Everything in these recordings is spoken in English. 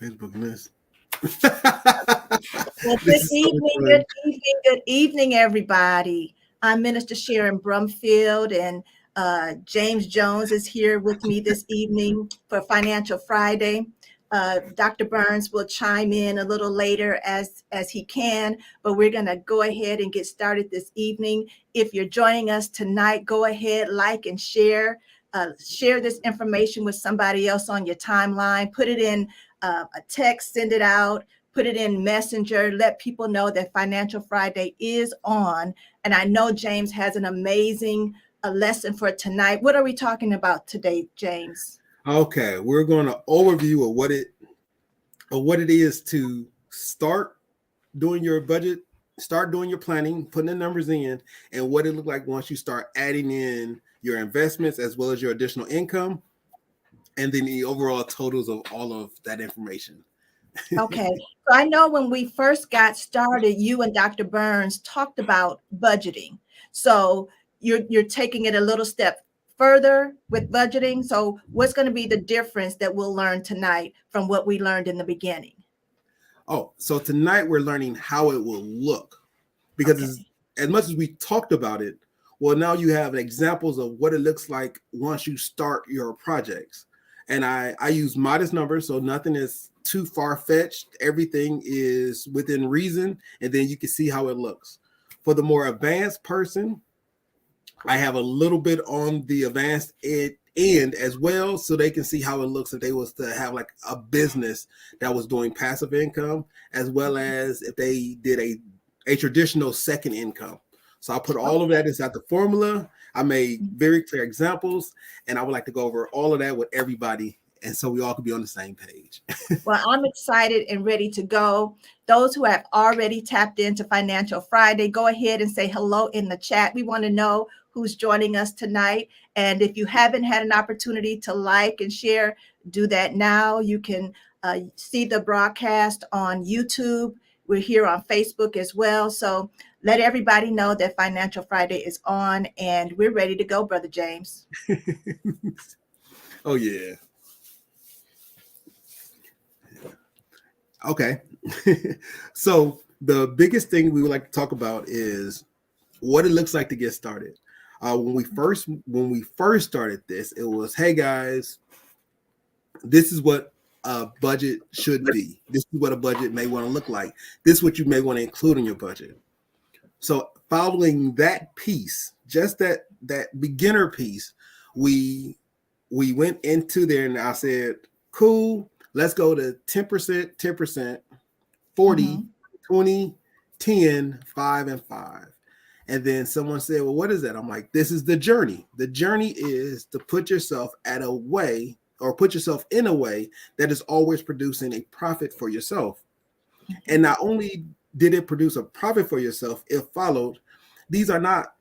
Facebook list. Well, This is so fun. good evening, everybody. I'm Minister Sharon Brumfield, and James Jones is here with me this evening for Financial Friday. Dr. Burns will chime in a little later as he can, but we're going to go ahead and get started this evening. If you're joining us tonight, go ahead, like and share. Share this information with somebody else on your timeline. Put it in a text, send it out, put it in Messenger, let people know that Financial Friday is on. And I know James has an amazing lesson for tonight. What are we talking about today, James? Okay, we're going to overview of what it is to start doing your budget, start doing your planning, putting the numbers in, and what it look like once you start adding in your investments as well as your additional income, and then the overall totals of all of that information. Okay, so I know when we first got started, you and Dr. Burns talked about budgeting. So you're taking it a little step further with budgeting. So what's going to be the difference that we'll learn tonight from what we learned in the beginning? Oh, so tonight we're learning how it will look because Okay. as much as we talked about it, well, now you have examples of what it looks like once you start your projects. And I use modest numbers, so nothing is too far fetched. Everything is within reason, and then you can see how it looks. For the more advanced person, I have a little bit on the advanced end as well, so they can see how it looks if they was to have like a business that was doing passive income, as well as if they did a traditional second income. So I put all of that inside the formula. I made very clear examples, and I would like to go over all of that with everybody, and so we all can be on the same page. Well, I'm excited and ready to go. Those who have already tapped into Financial Friday, go ahead and say hello in the chat. We want to know who's joining us tonight. And if you haven't had an opportunity to like and share, do that now. You can see the broadcast on YouTube. We're here on Facebook as well. So let everybody know that Financial Friday is on and we're ready to go, Brother James. Oh, yeah. Okay. So the biggest thing we would like to talk about is what it looks like to get started. When we first started this, it was, hey guys, this is what a budget should be. This is what a budget may want to look like. This is what you may want to include in your budget. So following that piece, just that beginner piece, we went into there and I said, cool, let's go to 10%, 10%, 40, 20, 10, 5, and 5. And then someone said, well, what is that? I'm like, this is the journey. The journey is to put yourself put yourself in a way that is always producing a profit for yourself. And not only did it produce a profit for yourself, it followed. These are not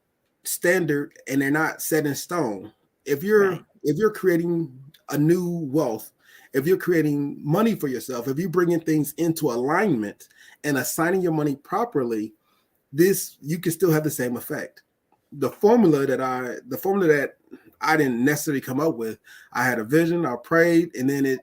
standard and they're not set in stone. If you're creating a new wealth, if you're creating money for yourself, if you're bringing things into alignment and assigning your money properly, you can still have the same effect. The formula that I didn't necessarily come up with, I had a vision, I prayed, and then it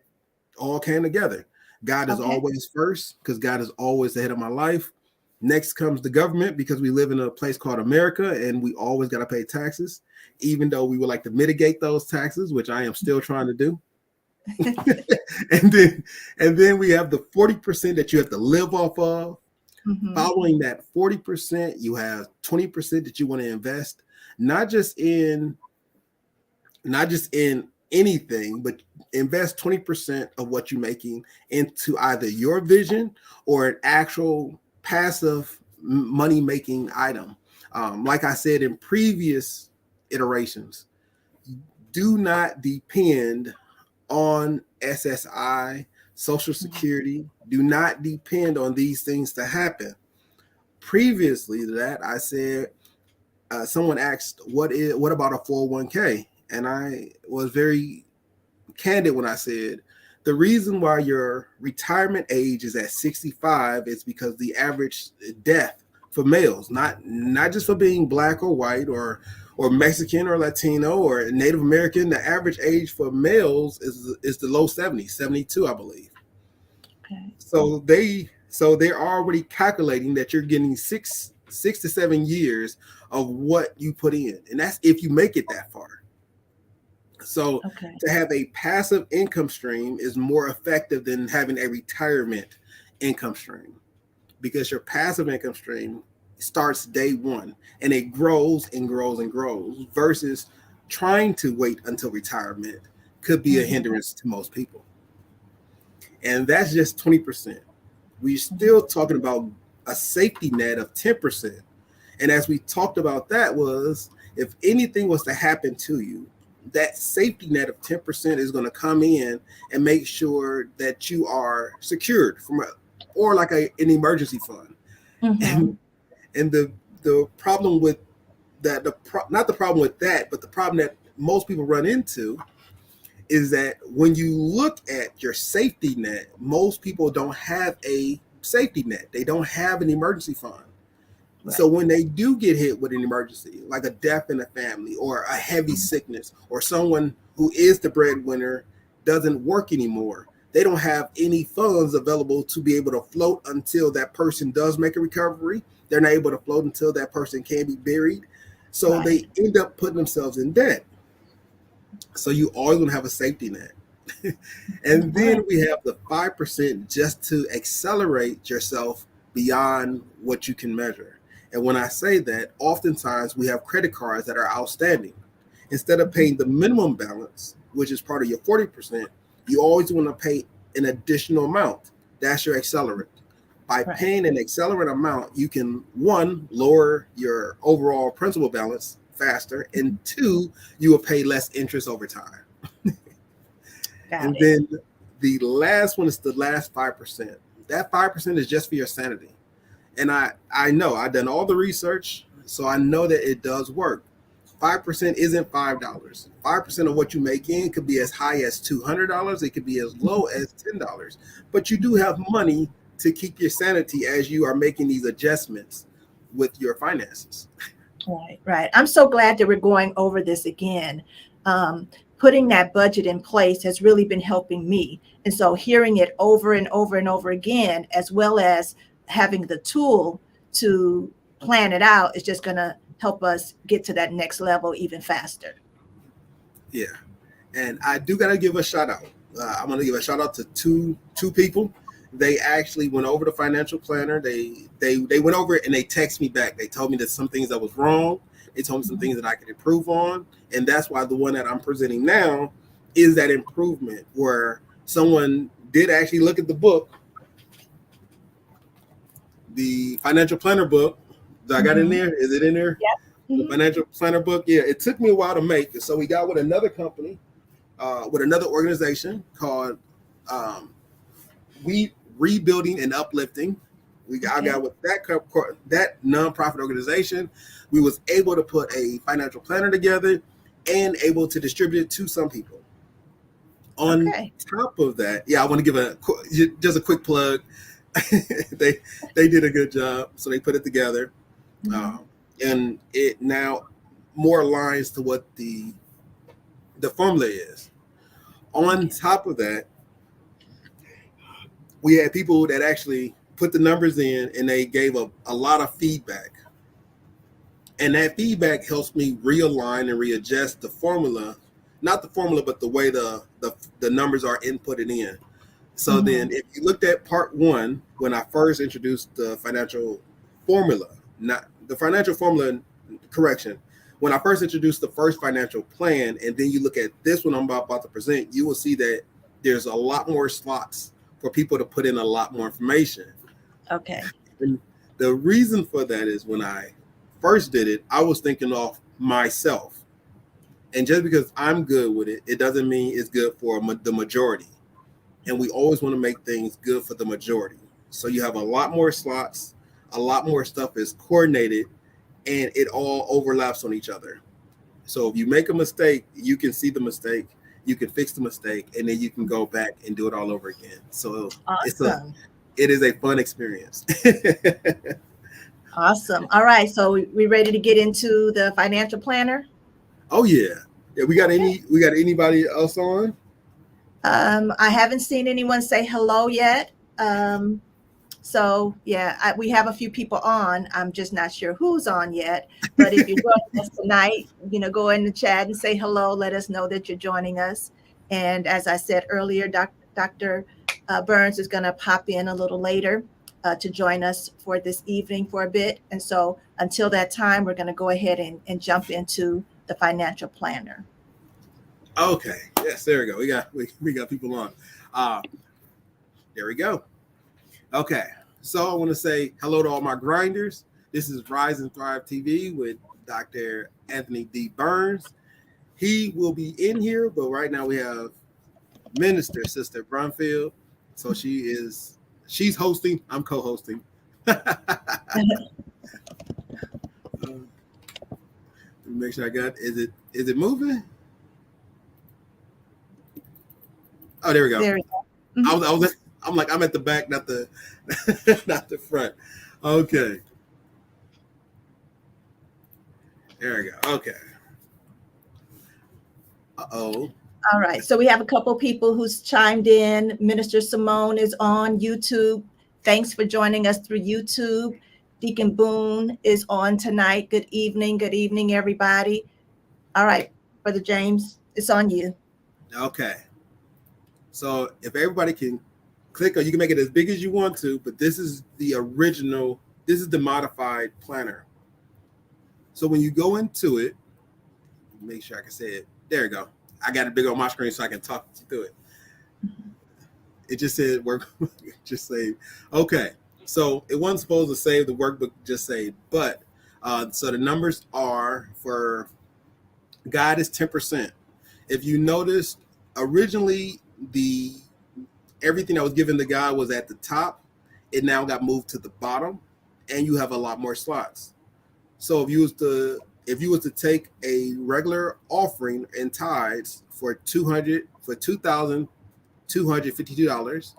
all came together. God is always first because God is always ahead of my life. Next comes the government because we live in a place called America and we always got to pay taxes, even though we would like to mitigate those taxes, which I am still trying to do. and then we have the 40% that you have to live off of. Following that 40%, you have 20% that you want to invest, not just in anything, but invest 20% of what you're making into either your vision or an actual passive money making item. Like I said in previous iterations, do not depend on SSI, Social Security. Do not depend on these things to happen. Previously to that, I said, someone asked, what about a 401k? And I was very candid when I said, the reason why your retirement age is at 65 is because the average death for males, not just for being black or white or Mexican or Latino or Native American, the average age for males is the low 70s, 72, I believe. So they're already calculating that you're getting 6 to 7 years of what you put in, and that's if you make it that far. So Okay. to have a passive income stream is more effective than having a retirement income stream, because your passive income stream starts day one and it grows and grows and grows, versus trying to wait until retirement could be a hindrance to most people. And that's just 20%. We're still talking about a safety net of 10%. And as we talked about, that was if anything was to happen to you, that safety net of 10% is going to come in and make sure that you are secured from or like an emergency fund. And the problem with that, not the problem with that, but the problem that most people run into is that when you look at your safety net, most people don't have a safety net. They don't have an emergency fund. Right. So when they do get hit with an emergency, like a death in the family or a heavy sickness, or someone who is the breadwinner doesn't work anymore, they don't have any funds available to be able to float until that person does make a recovery. They're not able to float until that person can be buried. So they end up putting themselves in debt. So you always want to have a safety net. And then we have the 5% just to accelerate yourself beyond what you can measure. And when I say that, oftentimes we have credit cards that are outstanding. Instead of paying the minimum balance, which is part of your 40%, you always want to pay an additional amount. That's your accelerant. By paying an accelerant amount, you can, one, lower your overall principal balance faster, and two, you will pay less interest over time. And then the last one is the last 5%. That 5% is just for your sanity. And I know I've done all the research, so I know that it does work. 5% isn't $5. 5% of what you make in could be as high as $200. It could be as low as $10. But you do have money to keep your sanity as you are making these adjustments with your finances. Right. I'm so glad that we're going over this again. Putting that budget in place has really been helping me. And so hearing it over and over and over again, as well as having the tool to plan it out, is just going to help us get to that next level even faster. Yeah. And I do got to give a shout out. I'm going to give a shout out to two people. They actually went over the financial planner. They went over it and they texted me back. They told me that some things that was wrong. They told me some things that I could improve on. And that's why the one that I'm presenting now is that improvement, where someone did actually look at the book, the financial planner book. I got in there. Is it in there? Yeah. The financial planner book. Yeah, it took me a while to make. So we got with another company, with another organization called We Rebuilding and Uplifting. I got with that nonprofit organization. We was able to put a financial planner together and able to distribute it to some people. On top of that, I want to give just a quick plug. They did a good job, so they put it together, and it now more aligns to what the formula is. On top of that, we had people that actually put the numbers in, and they gave a lot of feedback. And that feedback helps me realign and readjust the formula, not the formula, but the way the numbers are inputted in. So then if you looked at part one, when I first introduced the financial formula, when I first introduced the first financial plan, and then you look at this one I'm about to present, you will see that there's a lot more slots for people to put in a lot more information. Okay. And the reason for that is when I first did it, I was thinking of myself. And just because I'm good with it, it doesn't mean it's good for the majority. And we always want to make things good for the majority. So you have a lot more slots, a lot more stuff is coordinated, and it all overlaps on each other. So if you make a mistake, you can see the mistake, you can fix the mistake, and then you can go back and do it all over again. So awesome. It is a fun experience. Awesome. All right. So we ready to get into the financial planner? Oh yeah. We got anybody else on? I haven't seen anyone say hello yet. So yeah, we have a few people on. I'm just not sure who's on yet. But if you're joining us tonight, go in the chat and say hello. Let us know that you're joining us. And as I said earlier, Dr. Burns is going to pop in a little later to join us for this evening for a bit. And so until that time, we're going to go ahead and jump into the financial planner. Okay. Yes, there we go. We got people on. There we go. Okay. So I want to say hello to all my grinders. This is Rise and Thrive TV with Dr. Anthony D. Burns. He will be in here, but right now we have Minister Sister Brumfield. So she's hosting. I'm co-hosting. Make sure I got. Is it moving? Oh, there we go. There we go. Mm-hmm. I'm like, I'm at the back, not the not the front. Okay. There we go. Okay. Uh-oh. All right. So we have a couple people who's chimed in. Minister Simone is on YouTube. Thanks for joining us through YouTube. Deacon Boone is on tonight. Good evening, everybody. All right, Brother James, it's on you. Okay. So if everybody can click, or you can make it as big as you want to, but this is the original, this is the modified planner. So when you go into it, make sure I can say it. There you go. I got it big on my screen so I can talk you through it. It just said work, just saved. Okay. So it wasn't supposed to save the workbook, just saved. But so the numbers are for God is 10%. If you notice, originally everything that was given to God was at the top. It now got moved to the bottom, and you have a lot more slots. So if you was to take a regular offering and tithes for $2,252,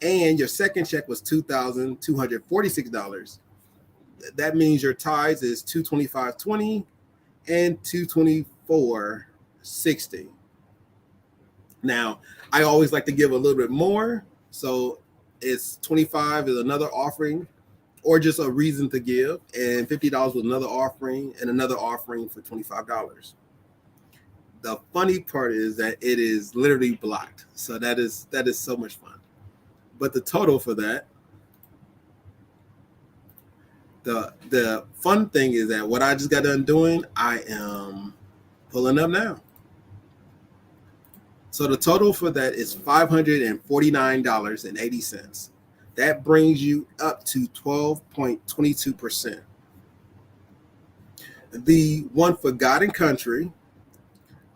and your second check was $2,246, that means your tithes is $225.20 and $224.60. Now, I always like to give a little bit more, so it's $25 is another offering, or just a reason to give, and $50 was another offering, and another offering for $25. The funny part is that it is literally blocked, so that is so much fun. But the total for that, the fun thing is that what I just got done doing, I am pulling up now. So the total for that is $549.80. That brings you up to 12.22%. The one for God and Country,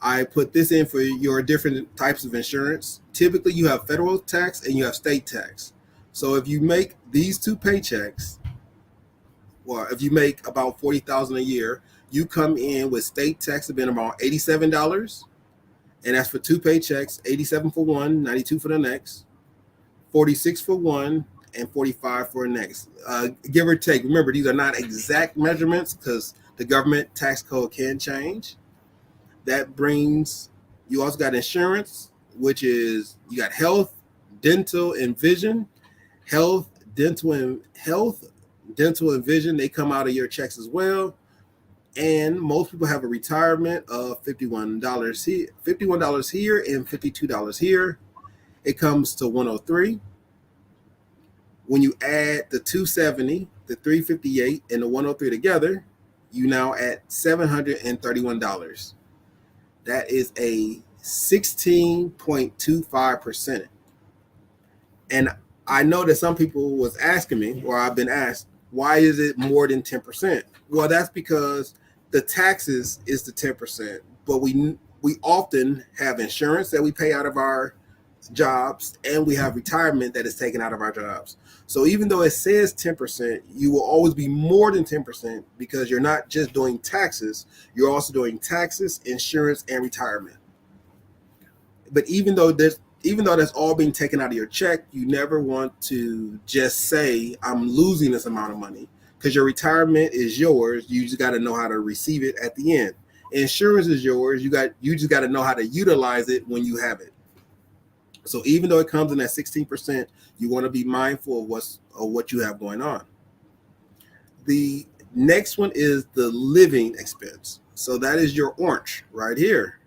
I put this in for your different types of insurance. Typically, you have federal tax and you have state tax. So if you make these two paychecks, or if you make about $40,000 a year, you come in with state tax of being about $87. And that's for two paychecks, 87 for one, 92 for the next, 46 for one, and 45 for the next. Give or take. Remember, these are not exact measurements because the government tax code can change. That brings, you also got insurance, which is, you got health, dental, and vision. Health, dental, and vision, they come out of your checks as well. And most people have a retirement of $51 here and $52 here. It comes to $103. When you add the $270, the $358, and the $103 together, you now at $731. That is a 16.25%. And I know that some people was asking me, or I've been asked, why is it more than 10%? Well, that's because the taxes is the 10%, but we often have insurance that we pay out of our jobs, and we have retirement that is taken out of our jobs. So even though it says 10%, you will always be more than 10% because you're not just doing taxes, you're also doing taxes, insurance, and retirement. But even though that's all being taken out of your check, you never want to just say, I'm losing this amount of money, because your retirement is yours. You just got to know how to receive it at the end. Insurance is yours. You just got to know how to utilize it when you have it. So even though it comes in at 16%, you want to be mindful of what you have going on. The next one is the living expense. So that is your orange right here.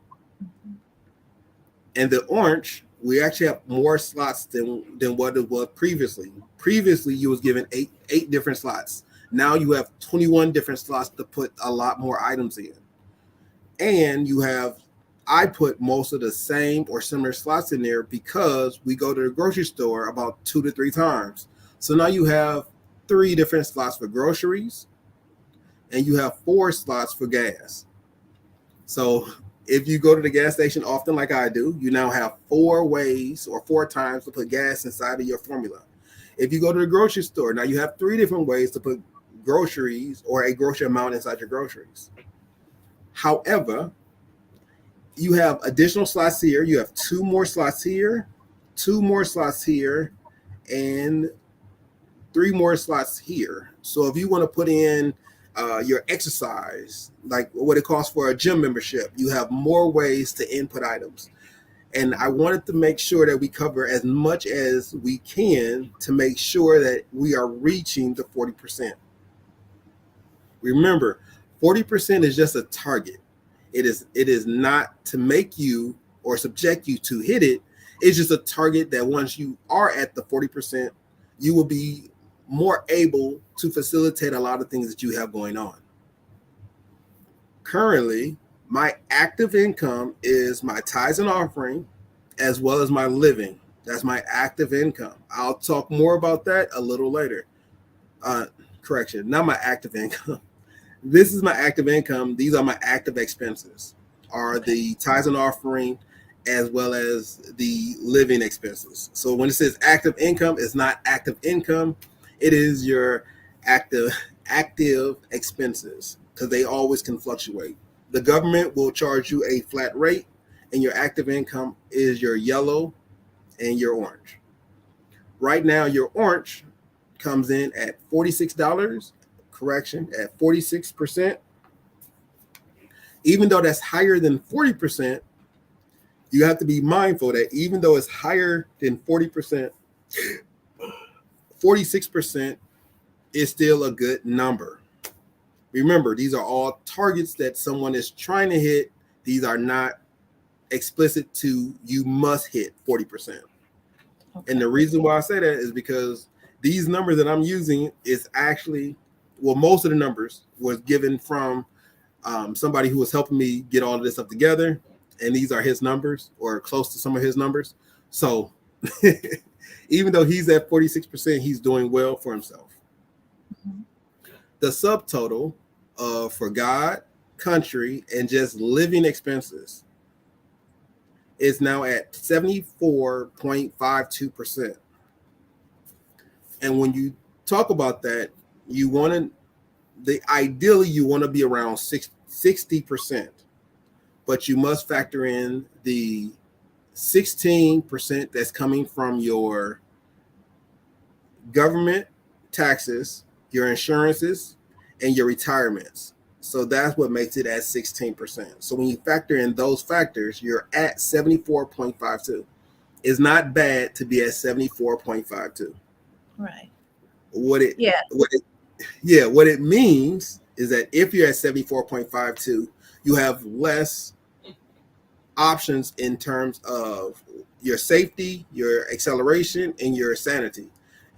And the orange, we actually have more slots than what it was previously. Previously, you was given eight different slots. Now you have 21 different slots to put a lot more items in. And I put most of the same or similar slots in there because we go to the grocery store about 2 to 3 times. So now you have 3 different slots for groceries and you have 4 slots for gas. So if you go to the gas station often like I do, you now have 4 ways or 4 times to put gas inside of your formula. If you go to the grocery store, now you have 3 different ways to put groceries or a grocery amount inside your groceries. However, you have additional slots here. You have 2 more slots here, 2 more slots here, and 3 more slots here. So if you want to put in your exercise, like what it costs for a gym membership, you have more ways to input items. And I wanted to make sure that we cover as much as we can to make sure that we are reaching the 40%. Remember, 40% is just a target. It is not to make you or subject you to hit it. It's just a target that once you are at the 40%, you will be more able to facilitate a lot of things that you have going on. Currently, my active income is my tithes and offering as well as my living. That's my active income. I'll talk more about that a little later. Correction, not my active income. This is my active income. These are my active expenses, are the tithes and offering as well as the living expenses. So when it says active income, it's not active income. It is your active expenses because they always can fluctuate. The government will charge you a flat rate and your active income is your yellow and your orange. Right now, your orange comes in at $46. Correction, at 46%. Even though that's higher than 40%, you have to be mindful that even though it's higher than 40%, 46% is still a good number. Remember, these are all targets that someone is trying to hit. These are not explicit to you must hit 40%. Okay. And the reason why I say that is because these numbers that I'm using is actually, well, most of the numbers was given from somebody who was helping me get all of this stuff together. And these are his numbers or close to some of his numbers. So even though he's at 46%, he's doing well for himself. Mm-hmm. The subtotal for God, country, and just living expenses is now at 74.52%. And when you talk about that, ideally you want to be around 60%, but you must factor in the 16% that's coming from your government taxes, your insurances, and your retirements. So that's what makes it at 16%. So when you factor in those factors, you're at 74.52. It's not bad to be at 74.52. Right. What it means is that if you're at 74.52, you have less options in terms of your safety, your acceleration, and your sanity.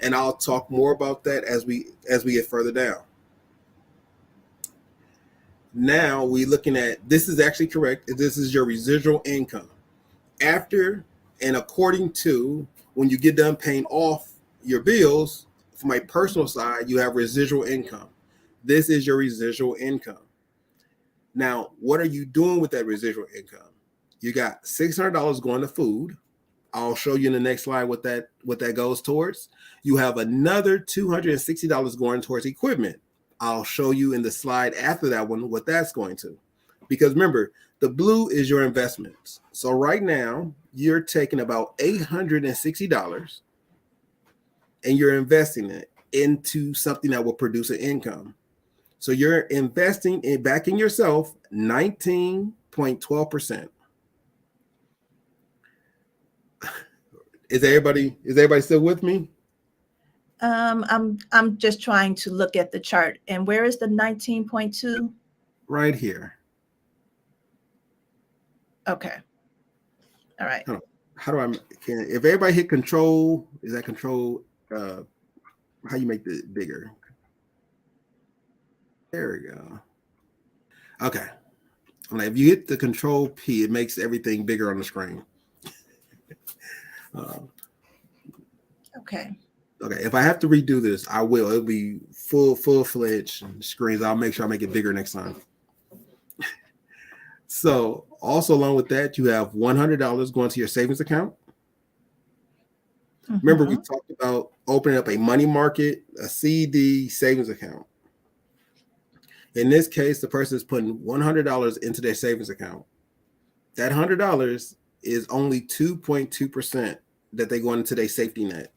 And I'll talk more about that as we get further down. Now we're looking at, this is actually correct. This is your residual income. After and according to, when you get done paying off your bills, from a personal side, you have residual income. This is your residual income. Now, what are you doing with that residual income? You got $600 going to food. I'll show you in the next slide what that goes towards. You have another $260 going towards equipment. I'll show you in the slide after that one what that's going to. Because remember, the blue is your investments. So right now, you're taking about $860 and you're investing it into something that will produce an income. So you're investing back in yourself 19.12%. Is everybody still with me? I'm just trying to look at the chart. And where is the 19.2? Right here. Okay. All right. How do I if everybody hit control, is that control how you make it bigger? There we go. Okay. I'm like, if you hit the control P, it makes everything bigger on the screen. Okay. Okay. If I have to redo this, I will. It'll be full-fledged screens. I'll make sure I make it bigger next time. So also along with that, you have $100 going to your savings account. Remember, we talked about opening up a money market, a CD savings account. In this case, the person is putting $100 into their savings account. That $100 is only 2.2% that they go into their safety net.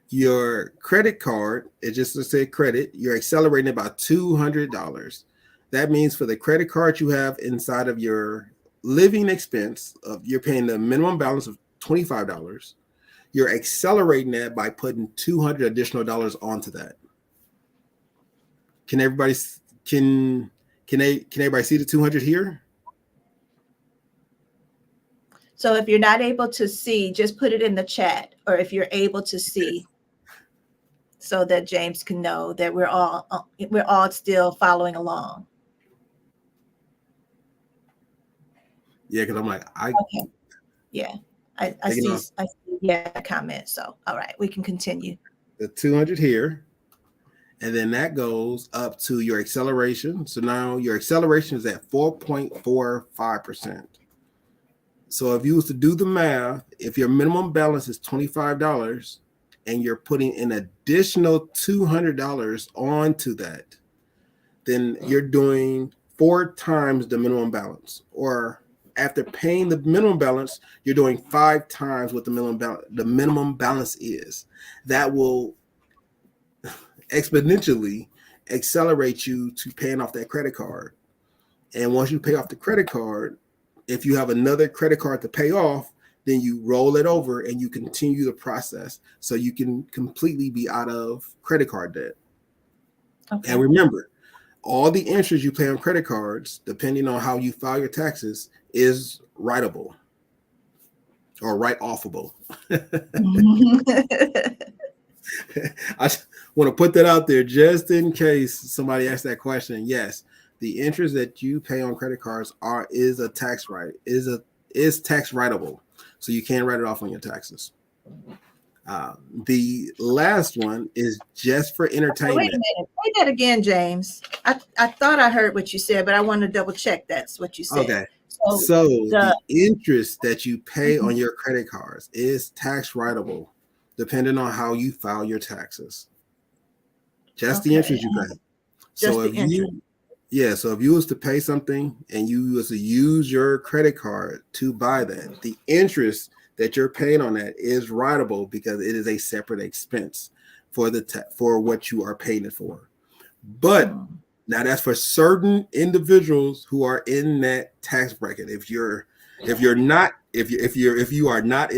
Your credit card, it just to say credit, you're accelerating about $200. That means for the credit card you have inside of your living expense, you're paying the minimum balance of $25. You're accelerating that by putting $200 additional dollars onto that. Can everybody can everybody see the 200 here? So if you're not able to see, just put it in the chat, or if you're able to see, so that James can know that we're all still following along. Yeah, because I'm like, okay. Yeah, I see. I see. Yeah, comment. So all right, we can continue. The 200 here. And then that goes up to your acceleration. So now your acceleration is at 4.45%. So if you was to do the math, if your minimum balance is $25 and you're putting an additional $200 onto that, then you're doing 4 times the minimum balance. Or after paying the minimum balance, you're doing 5 times what the minimum balance is. That will exponentially accelerate you to paying off that credit card. And once you pay off the credit card, if you have another credit card to pay off, then you roll it over and you continue the process so you can completely be out of credit card debt. Okay. And remember, all the interest you pay on credit cards, depending on how you file your taxes, is writable or write-offable. I want to put that out there just in case somebody asks that question. Yes, the interest that you pay on credit cards is tax writable, so you can write it off on your taxes. The last one is just for entertainment. Wait a minute, say that again, James. I thought I heard what you said, but I want to double check that's what you said. Okay. So the interest that you pay on your credit cards is tax writable, depending on how you file your taxes. Just the interest you pay. So if you was to pay something and you was to use your credit card to buy that, the interest that you're paying on that is writable because it is a separate expense for for what you are paying it for. But now that's for certain individuals who are in that tax bracket. If you are not in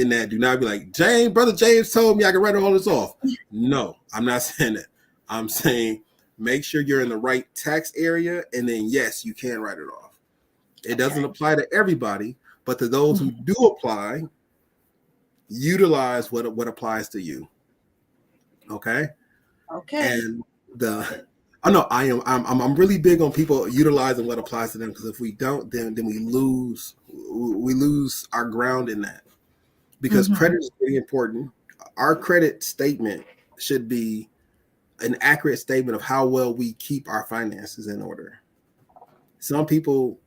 that, do not be like, Brother James told me I can write all this off. No, I'm not saying that. I'm saying make sure you're in the right tax area, and then yes, you can write it off. It doesn't apply to everybody, but to those who do apply, utilize what applies to you. Okay. And I'm really big on people utilizing what applies to them, because if we don't, then we lose our ground in that, because credit is really important. Our credit statement should be an accurate statement of how well we keep our finances in order. Some people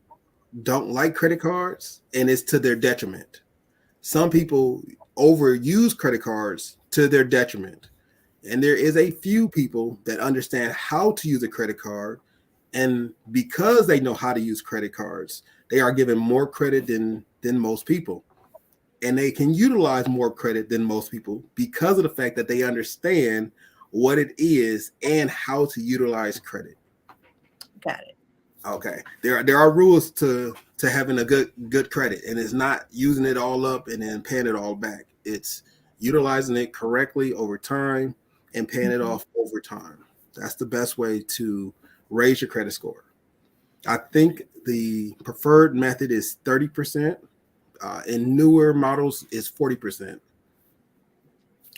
don't like credit cards and it's to their detriment. Some people overuse credit cards to their detriment. And there is a few people that understand how to use a credit card, and because they know how to use credit cards, they are given more credit than most people. And they can utilize more credit than most people because of the fact that they understand what it is and how to utilize credit. Got it. Okay. There are rules to having a good credit, and it's not using it all up and then paying it all back. It's utilizing it correctly over time and paying it Mhm. off over time. That's the best way to raise your credit score. I think the preferred method is 30%. In newer models, is 40%.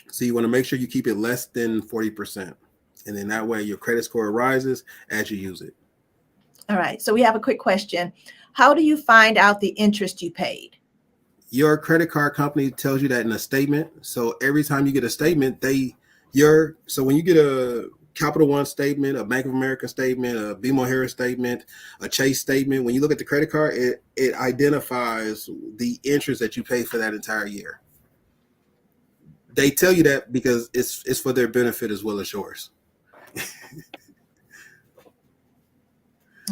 So you want to make sure you keep it less than 40%. And then that way your credit score rises as you use it. All right. So we have a quick question. How do you find out the interest you paid? Your credit card company tells you that in a statement. So every time you get a statement, so when you get a Capital One statement, a Bank of America statement, a BMO Harris statement, a Chase statement, when you look at the credit card, it identifies the interest that you pay for that entire year. They tell you that because it's for their benefit as well as yours.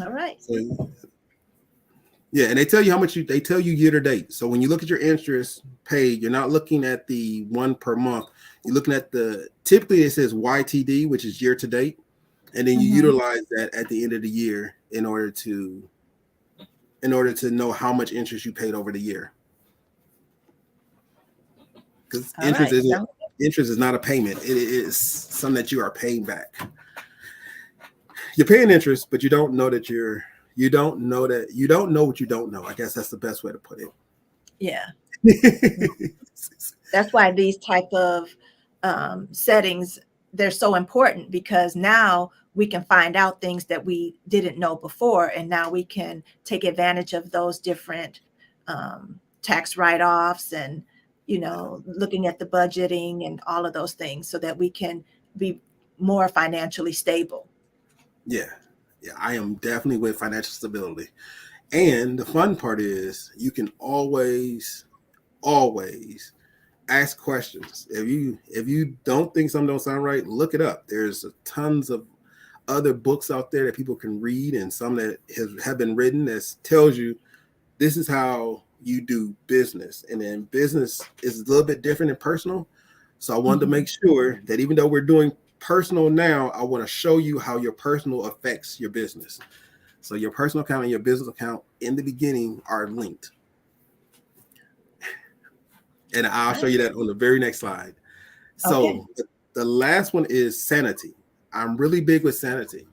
All right. So, yeah, and they tell you they tell you year to date. So when you look at your interest paid, you're not looking at the one per month. You're looking at typically it says YTD, which is year to date, and then you Mhm. utilize that at the end of the year in order to know how much interest you paid over the year. Because All right. So, interest is not a payment. It is something that you are paying back. You're paying interest, but you don't know that you don't know what you don't know. I guess that's the best way to put yeah, it. that's why these type of settings, they're so important, because now we can find out things that we didn't know before, and now we can take advantage of those different tax write-offs, and looking at the budgeting and all of those things, so that we can be more financially stable. Yeah. Yeah. I am definitely with financial stability. And the fun part is you can always ask questions. If you don't think something don't sound right, look it up. There's tons of other books out there that people can read, and some that have been written that tells you this is how you do business. And then business is a little bit different than personal. So I wanted to Mhm. make sure that even though we're doing personal now, I want to show you how your personal affects your business. So your personal account and your business account in the beginning are linked. And I'll show Right. you that on the very next slide. Okay. So the last one is sanity. I'm really big with sanity.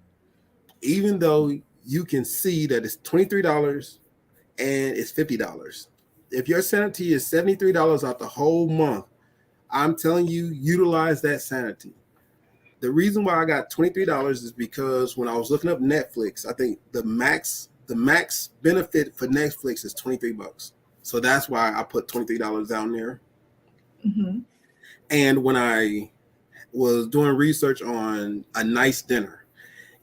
Even though you can see that it's $23 and it's $50. If your sanity is $73 out the whole month, I'm telling you, utilize that sanity. The reason why I got $23 is because when I was looking up Netflix, I think the max benefit for Netflix is $23. So that's why I put $23 down there. Mhm. And when I was doing research on a nice dinner,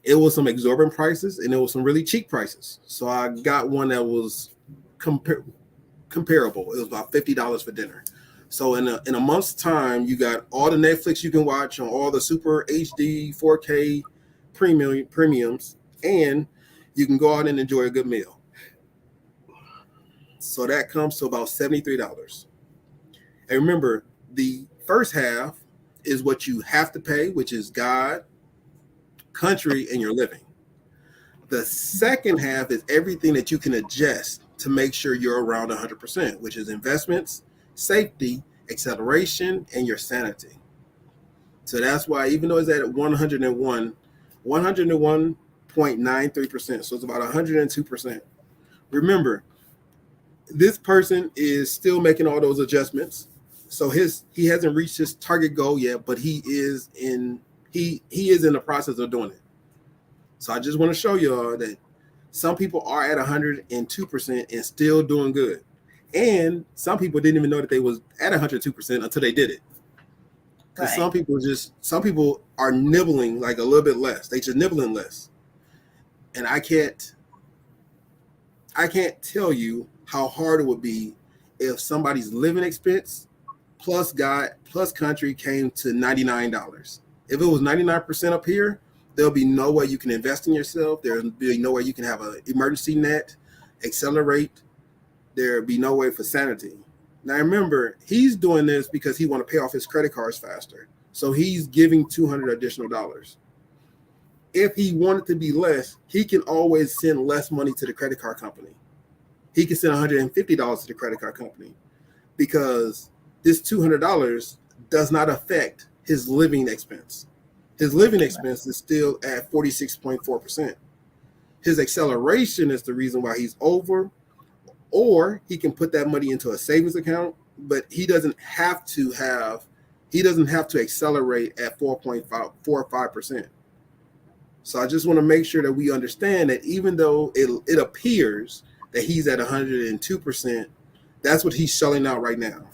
it was some exorbitant prices and it was some really cheap prices. So I got one that was comparable. It was about $50 for dinner. So in a month's time, you got all the Netflix you can watch on all the super HD 4K premiums, and you can go out and enjoy a good meal. So that comes to about $73. And remember, the first half is what you have to pay, which is God, country, and your living. The second half is everything that you can adjust to make sure you're around 100%, which is investments, safety, acceleration, and your sanity. So that's why, even though it's at 101.93%, so it's about 102%. Remember, this person is still making all those adjustments. So he hasn't reached his target goal yet, but he is in the process of doing it. So I just want to show y'all that some people are at 102% and still doing good. And some people didn't even know that they was at 102% until they did it. Because Right. some people are nibbling like a little bit less. They just nibbling less. And I can't tell you how hard it would be if somebody's living expense plus God plus country came to $99. If it was 99% up here, there'll be no way you can invest in yourself. There'll be no way you can have an emergency net, accelerate. There'll be no way for sanity. Now remember, he's doing this because he want to pay off his credit cards faster. So he's giving $200 additional. if he wanted to be less, he can always send less money to the credit card company. He can send $150 to the credit card company because this $200 does not affect his living expense. His living expense is still at 46.4%. His acceleration is the reason why he's over, or he can put that money into a savings account, but he doesn't have to accelerate at 4.45%. So I just want to make sure that we understand that even though it appears that he's at 102%, that's what he's shelling out right now.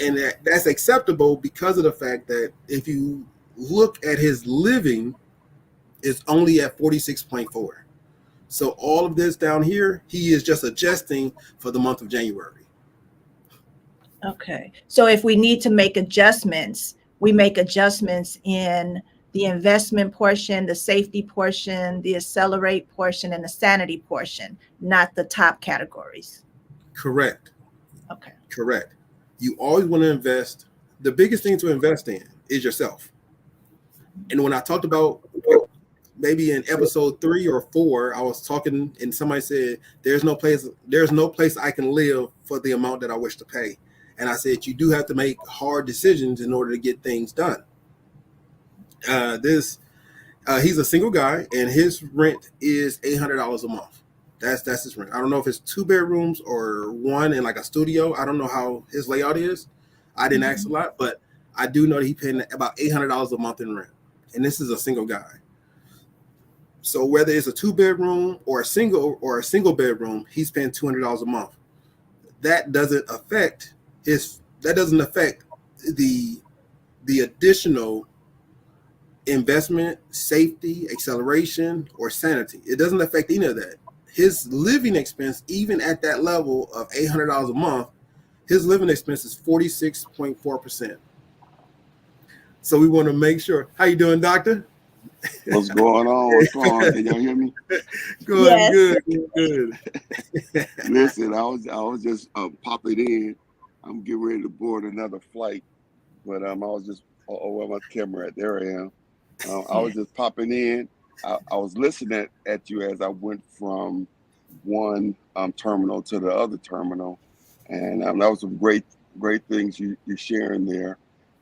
And that's acceptable because of the fact that if you look at his living, it's only at 46.4. So all of this down here, he is just adjusting for the month of January. Okay. So if we need to make adjustments, we make adjustments in the investment portion, the safety portion, the accelerate portion, and the sanity portion, not the top categories. Correct. Okay. Correct. You always want to invest. The biggest thing to invest in is yourself. And when I talked about maybe in episode 3 or 4, I was talking and somebody said, there's no place I can live for the amount that I wish to pay. And I said, you do have to make hard decisions in order to get things done. He's a single guy and his rent is $800 a month. That's his rent. I don't know if it's 2 bedrooms or one in like a studio. I don't know how his layout is. I didn't ask a lot, but I do know that he paid about $800 a month in rent. And this is a single guy. So whether it's a 2 bedroom or a single bedroom, he's paying $200 a month. That doesn't affect the additional investment, safety, acceleration, or sanity. It doesn't affect any of that. His living expense, even at that level of $800 a month, his living expense is 46.4%. So we want to make sure. How you doing, doctor? What's going on? What's going on? Can y'all hear me? Good. Listen, I was just popping in. I'm getting ready to board another flight, but I was just where my camera at? There I am. I was just popping in. I was listening at you as I went from one terminal to the other terminal, and that was some great things you're sharing there.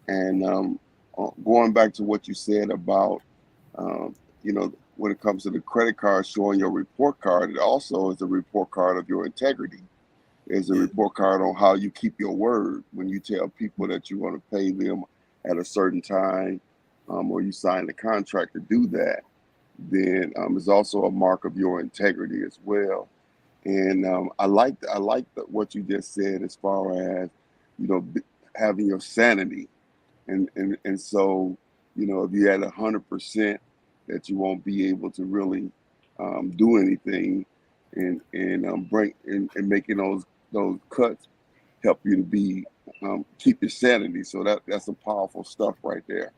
And going back to what you said about when it comes to the credit card showing your report card, it also is a report card of your integrity. It's a report card on how you keep your word when you tell people that you want to pay them at a certain time, or you sign the contract to do that. Then it's also a mark of your integrity as well. And I like what you just said as far as having your sanity, and so if you're at 100%, that you won't be able to really do anything, and making those cuts help you to be keep your sanity. So that's some powerful stuff right there.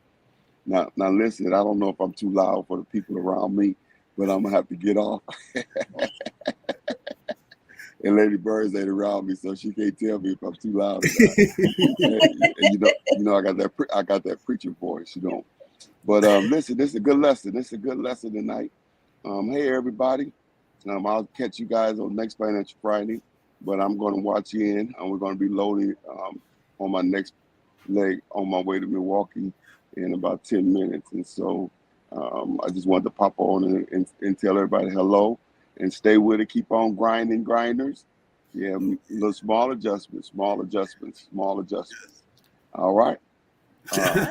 Now listen, I don't know if I'm too loud for the people around me, but I'm gonna have to get off. And Lady Birds ain't around me, so she can't tell me if I'm too loud or not. and I got that preacher voice, But listen, this is a good lesson. This is a good lesson tonight. Hey everybody, I'll catch you guys on next Financial Friday. But I'm going to watch in, and we're going to be loading on my next leg on my way to Milwaukee in about 10 minutes. And so I just wanted to pop on and tell everybody hello and stay with it. Keep on grinding, grinders. Yeah, little small adjustments. All right.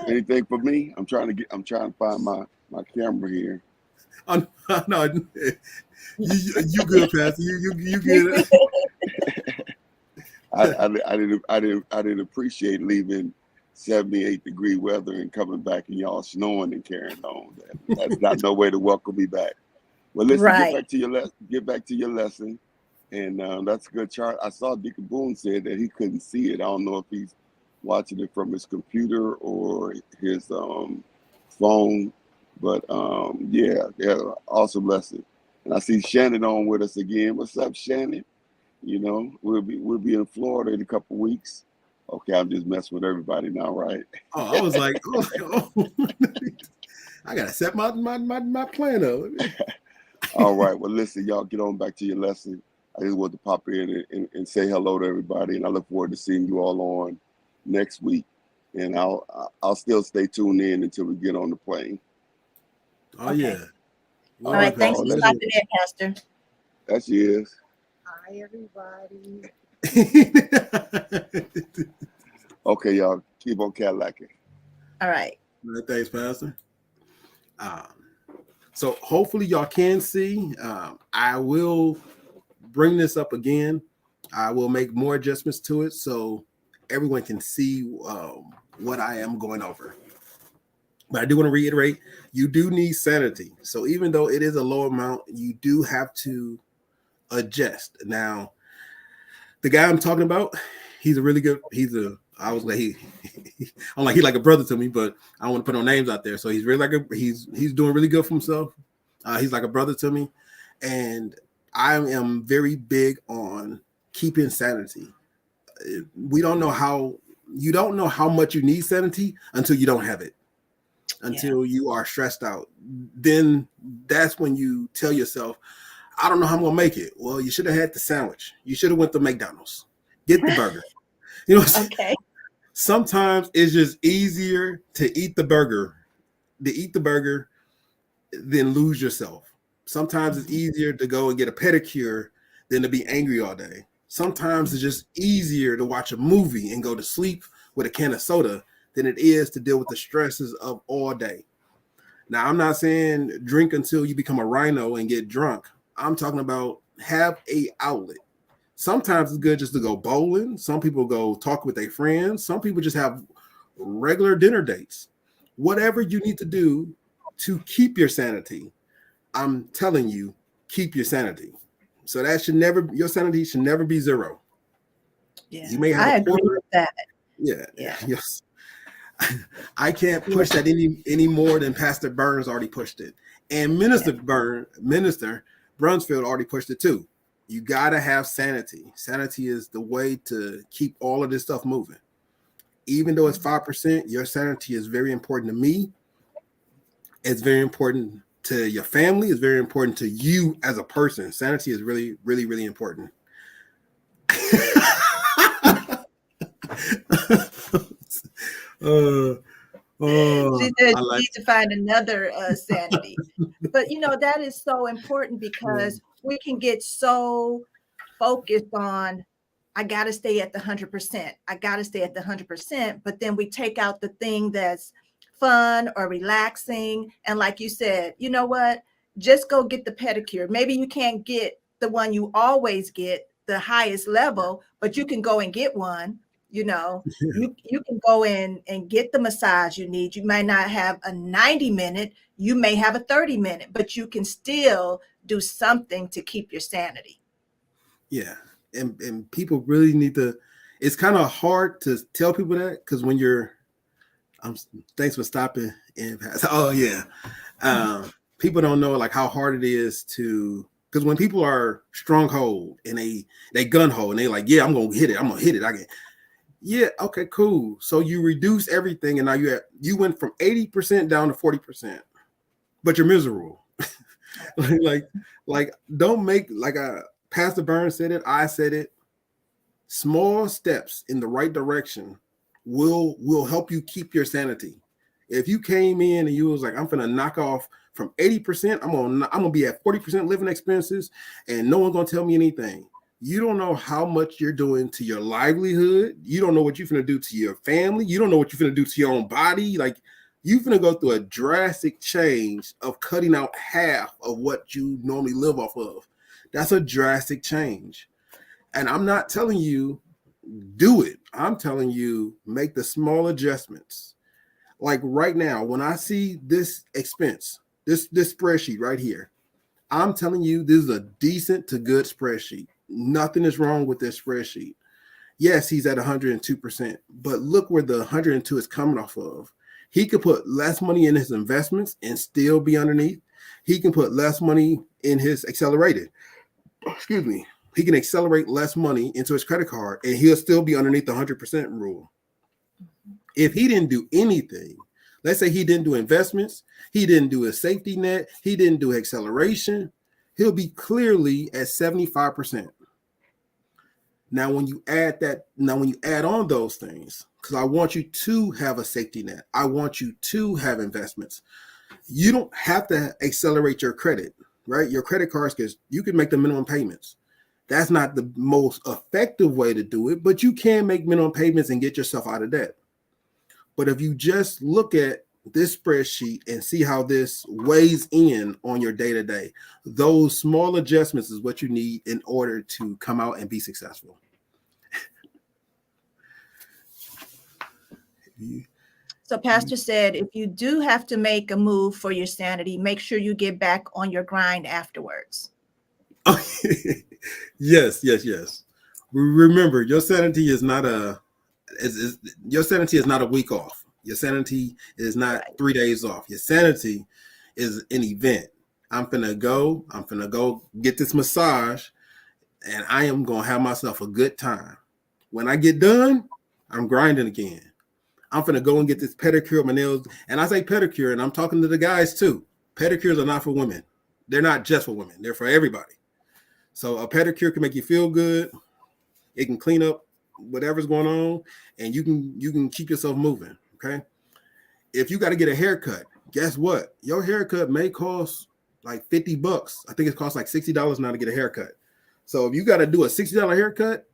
Anything for me? I'm trying to find my camera here. No, you good, Pastor. You good. I didn't appreciate leaving 78-degree weather and coming back and y'all snowing and carrying on. That's not no way to welcome me back. Well, listen, Right. get back to your lesson, and that's a good chart. I saw Deacon Boone said that he couldn't see it. I don't know if he's watching it from his computer or his phone, but yeah, awesome lesson. And I see Shannon on with us again. What's up, Shannon? We'll be in Florida in a couple of weeks. Okay, I'm just messing with everybody now, right? Oh, I was like, I gotta set my plan up. All right. Well, listen, y'all get on back to your lesson. I just want to pop in and say hello to everybody, and I look forward to seeing you all on next week. And I'll still stay tuned in until we get on the plane. Oh Okay. yeah. All right. Thanks for that's stopping in, Pastor. That's yours. Hi, everybody. Okay, y'all keep on Cadillacing. All right. Thanks, Pastor. So hopefully y'all can see. I will bring this up again. I will make more adjustments to it so everyone can see what I am going over. But I do want to reiterate, you do need sanity. So even though it is a low amount, you do have to adjust. Now, the guy I'm talking about, he's a really good, I'm like, he's like a brother to me, but I don't want to put no names out there. So he's really he's doing really good for himself. He's like a brother to me. And I am very big on keeping sanity. You don't know how much you need sanity until you don't have it. Until you are stressed out. Then that's when you tell yourself, I don't know how I'm gonna make it. Well, you should have had the sandwich. You should have went to McDonald's. Get the burger. You know what I'm saying? Okay. Sometimes it's just easier to eat the burger than lose yourself. Sometimes it's easier to go and get a pedicure than to be angry all day. Sometimes it's just easier to watch a movie and go to sleep with a can of soda than it is to deal with the stresses of all day. Now, I'm not saying drink until you become a rhino and get drunk. I'm talking about have a outlet. Sometimes it's good just to go bowling. Some people go talk with their friends. Some people just have regular dinner dates. Whatever you need to do to keep your sanity, I'm telling you, keep your sanity. So your sanity should never be zero. Yeah, You may have I agree with that. Yeah. Yes. I can't push that any more than Pastor Burns already pushed it. And Minister Brunsfield already pushed it too. You got to have sanity. Sanity is the way to keep all of this stuff moving. Even though it's 5%, your sanity is very important to me. It's very important to your family. It's very important to you as a person. Sanity is really, really, really important. She said you need to find another sanity. But that is so important because we can get so focused on I got to stay at the 100%. I got to stay at the 100%. But then we take out the thing that's fun or relaxing. And like you said, you know what? Just go get the pedicure. Maybe you can't get the one you always get, the highest level, but you can go and get one. You can go in and get the massage you need. You might not have a 90-minute, you may have a 30-minute, but you can still do something to keep your sanity. Yeah. And people really need to, it's kind of hard to tell people that because when thanks for stopping and pass. Oh yeah. People don't know like how hard it is because when people are stronghold and they gun hold and they like, yeah, I'm going to hit it. Yeah. Okay, cool. So you reduce everything. And now you went from 80% down to 40%, but you're miserable. like don't make Pastor Burns said it. I said it. Small steps in the right direction will help you keep your sanity. If you came in and you was like, I'm gonna knock off from 80%, I'm gonna be at 40% living expenses, and no one's gonna tell me anything. You don't know how much you're doing to your livelihood. You don't know what you're gonna do to your family. You don't know what you're gonna do to your own body. Like you're gonna go through a drastic change of cutting out half of what you normally live off of. That's a drastic change. And I'm not telling you do it. I'm telling you make the small adjustments. Like right now, when I see this expense, this spreadsheet right here, I'm telling you this is a decent to good spreadsheet. Nothing is wrong with this spreadsheet. Yes, he's at 102%, but look where the 102 is coming off of. He could put less money in his investments and still be underneath. He can put less money in his accelerated. Excuse me. He can accelerate less money into his credit card and he'll still be underneath the 100% rule. If he didn't do anything, Let's say he didn't do investments, he didn't do a safety net, he didn't do acceleration, he'll be clearly at 75%. Now, when you add on those things, because I want you to have a safety net, I want you to have investments. You don't have to accelerate your credit, right? Your credit cards, because you can make the minimum payments. That's not the most effective way to do it, but you can make minimum payments and get yourself out of debt. But if you just look at this spreadsheet and see how this weighs in on your day-to-day, those small adjustments is what you need in order to come out and be successful. So Pastor said, if you do have to make a move for your sanity, make sure you get back on your grind afterwards. Yes. Remember, your sanity is not a week off. Your sanity is not 3 days off. Your sanity is an event. I'm finna go get this massage, and I am gonna have myself a good time. When I get done, I'm grinding again. I'm finna go and get this pedicure of my nails. And I say pedicure, and I'm talking to the guys too. Pedicures are not for women. They're not just for women. They're for everybody. So a pedicure can make you feel good. It can clean up whatever's going on, and you can keep yourself moving. Okay. If you got to get a haircut, guess what? Your haircut may cost like $50. I think it costs like $60 now to get a haircut. So if you got to do a $60 haircut,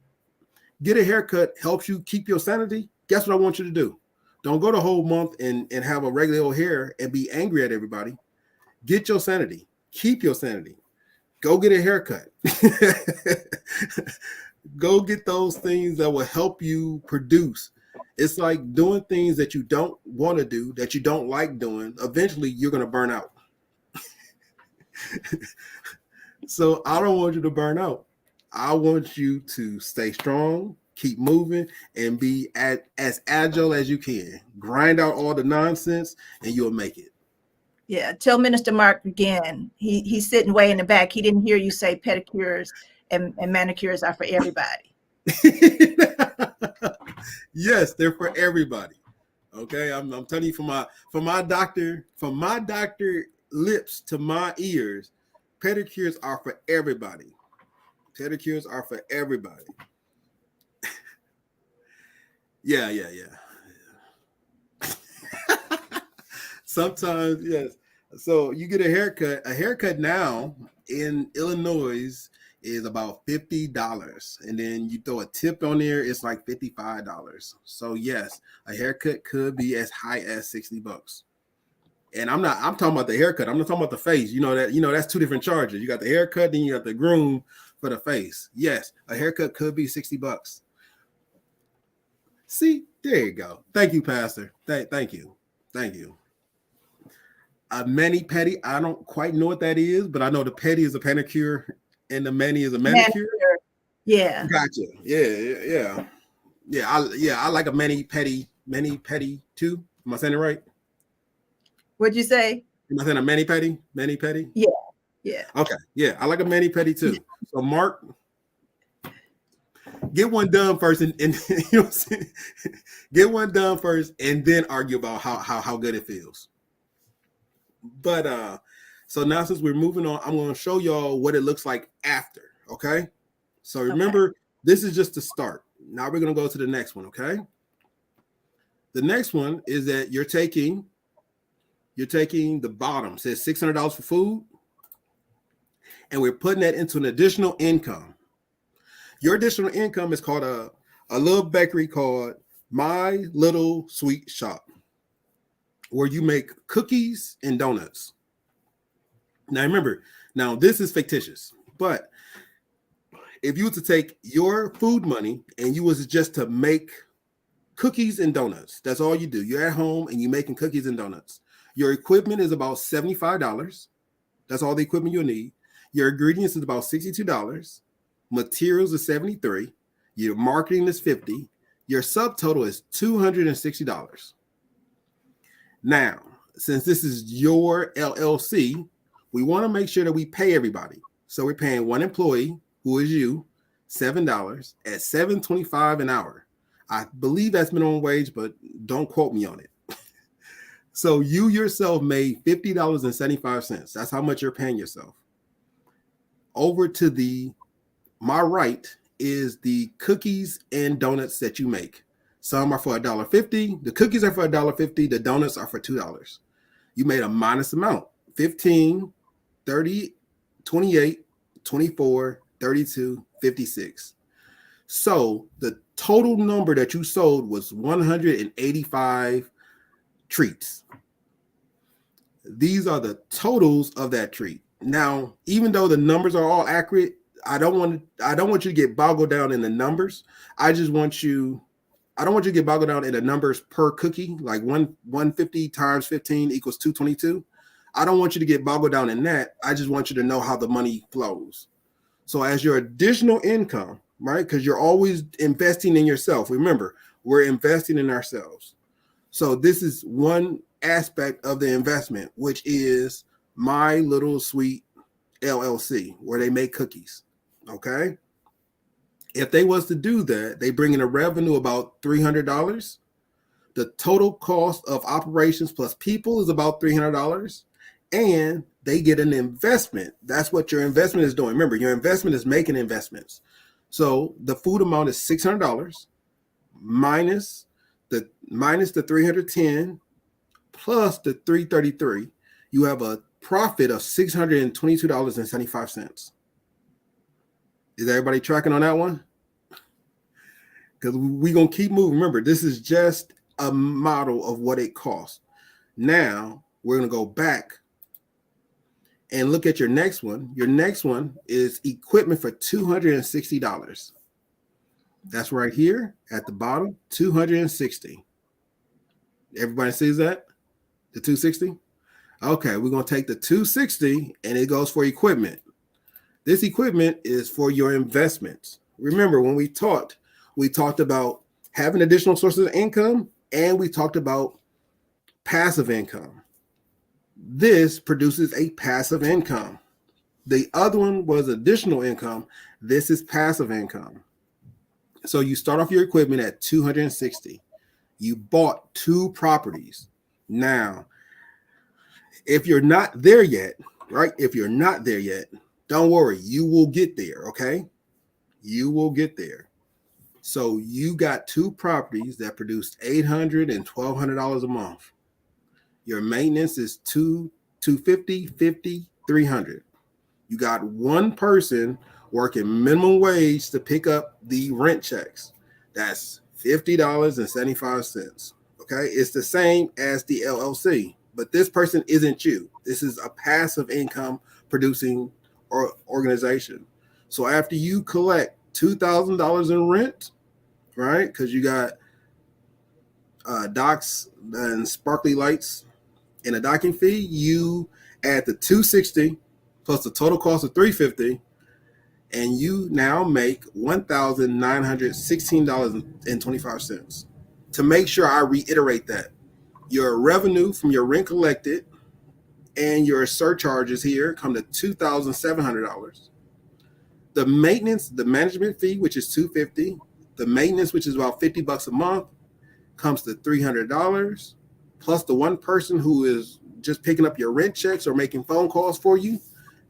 get a haircut helps you keep your sanity. Guess what I want you to do? Don't go the whole month and have a regular old hair and be angry at everybody. Get your sanity. Keep your sanity. Go get a haircut. Go get those things that will help you produce. It's like doing things that you don't want to do, that you don't like doing. Eventually, you're going to burn out. So I don't want you to burn out. I want you to stay strong, keep moving, and be as agile as you can. Grind out all the nonsense, and you'll make it. Yeah, tell Minister Mark again. He's sitting way in the back. He didn't hear you say pedicures and manicures are for everybody. Yes, they're for everybody. Okay, I'm telling you, from my doctor lips to my ears, pedicures are for everybody. Pedicures are for everybody. Yeah. Sometimes, yes. So you get a haircut. A haircut now in Illinois is about $50. And then you throw a tip on there, it's like $55. So yes, a haircut could be as high as $60. And I'm talking about the haircut. I'm not talking about the face. That's two different charges. You got the haircut, then you got the groom for the face. Yes, a haircut could be $60. See, there you go. Thank you, Pastor. Thank you. A mani-pedi, I don't quite know what that is, but I know the pedi is a pedicure and the mani is a manicure. Yeah. Gotcha. Yeah. I like a mani-pedi too. Am I saying it right? What'd you say? Am I saying a mani-pedi? Mani-pedi? Yeah. Okay. Yeah, I like a mani-pedi too. So Mark, get one done first, and you know what I'm saying? Get one done first, and then argue about how good it feels. But so now, since we're moving on, I'm going to show y'all what it looks like after. Okay. So remember, This is just the start. Now we're going to go to the next one. Okay. The next one is that you're taking the bottom, says $600 for food, and we're putting that into an additional income. Your additional income is called a little bakery called My Little Sweet Shop, where you make cookies and donuts. Now remember, this is fictitious, but if you were to take your food money and you was just to make cookies and donuts, that's all you do. You're at home and you're making cookies and donuts. Your equipment is about $75. That's all the equipment you'll need. Your ingredients is about $62. Materials is $73. Your marketing is $50. Your subtotal is $260. Now, since this is your LLC, we want to make sure that we pay everybody. So we're paying one employee, who is you, $7 at $7.25 an hour. I believe that's minimum wage, but don't quote me on it. So you yourself made $50.75. That's how much you're paying yourself. Over to my right is the cookies and donuts that you make. Some are for $1.50. The cookies are for $1.50. The donuts are for $2. You made a minus amount: 15, 30, 28, 24, 32, 56. So the total number that you sold was 185 treats. These are the totals of that treat. Now, even though the numbers are all accurate, I don't want you to get boggled down in the numbers. I don't want you to get boggled down in the numbers per cookie, like 150 times 15 equals 222. I don't want you to get boggled down in that. I just want you to know how the money flows. So as your additional income, right? Because you're always investing in yourself. Remember, we're investing in ourselves. So this is one aspect of the investment, which is My Little Sweet LLC, where they make cookies. Okay. If they was to do that, they bring in a revenue about $300. The total cost of operations plus people is about $300. And they get an investment. That's what your investment is doing. Remember, your investment is making investments. So the food amount is $600 minus the 310 plus the 333. You have a profit of $622.75. Is everybody tracking on that one? Because we're going to keep moving. Remember, this is just a model of what it costs. Now, we're going to go back and look at your next one. Your next one is equipment for $260. That's right here at the bottom, $260. Everybody sees that? The $260? Okay, we're going to take the $260 and it goes for equipment. This equipment is for your investments. Remember, when we talked about having additional sources of income and we talked about passive income. This produces a passive income. The other one was additional income. This is passive income. So you start off your equipment at $260. You bought 2 properties. Now, if you're not there yet, right? If you're not there yet, don't worry. You will get there, okay? You will get there. So you got 2 properties that produced $800 and $1,200 a month. Your maintenance is $250, $50, $300. You got 1 person working minimum wage to pick up the rent checks. That's $50.75. Okay, it's the same as the LLC, but this person isn't you. This is a passive income producing organization. So after you collect $2,000 in rent, right? Because you got docks and sparkly lights and a docking fee, you add the $260 plus the total cost of $350, and you now make $1,916.25. To make sure I reiterate that, your revenue from your rent collected and your surcharges here come to $2,700. The maintenance, the management fee, which is $250, the maintenance, which is about $50 a month, comes to $300, plus the 1 person who is just picking up your rent checks or making phone calls for you,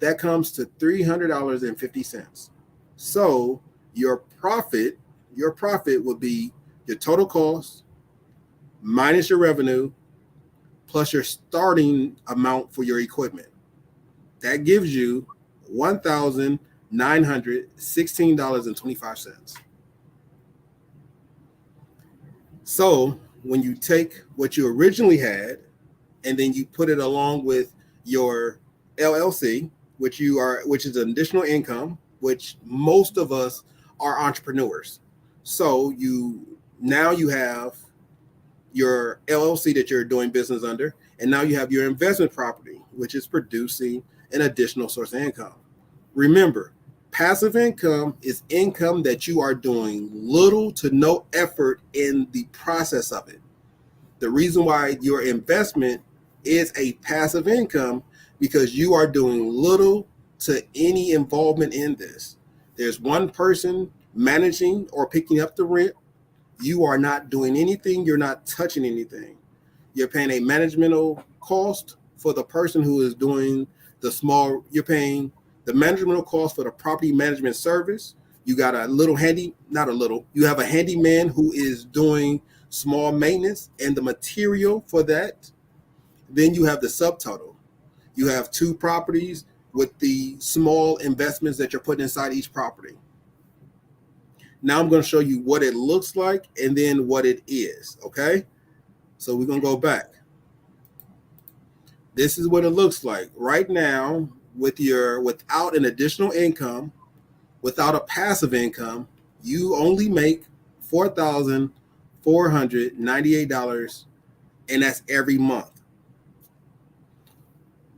that comes to $300.50. So your profit would be your total cost minus your revenue plus your starting amount for your equipment. That gives you $1,916.25. So when you take what you originally had and then you put it along with your LLC, which is an additional income, which most of us are entrepreneurs. So you have your LLC that you're doing business under, and now you have your investment property, which is producing an additional source of income. Remember, passive income is income that you are doing little to no effort in the process of it. The reason why your investment is a passive income because you are doing little to any involvement in this. There's 1 person managing or picking up the rent. You are not doing anything. You're not touching anything. You're paying a managemental cost for the person who is doing the small. You're paying the managemental cost for the property management service. You got a little handy, not a little. You have a handyman who is doing small maintenance and the material for that. Then you have the subtotal. You have 2 properties with the small investments that you're putting inside each property. Now I'm going to show you what it looks like and then what it is, okay? So we're going to go back. This is what it looks like right now without an additional income, without a passive income, you only make $4,498, and that's every month.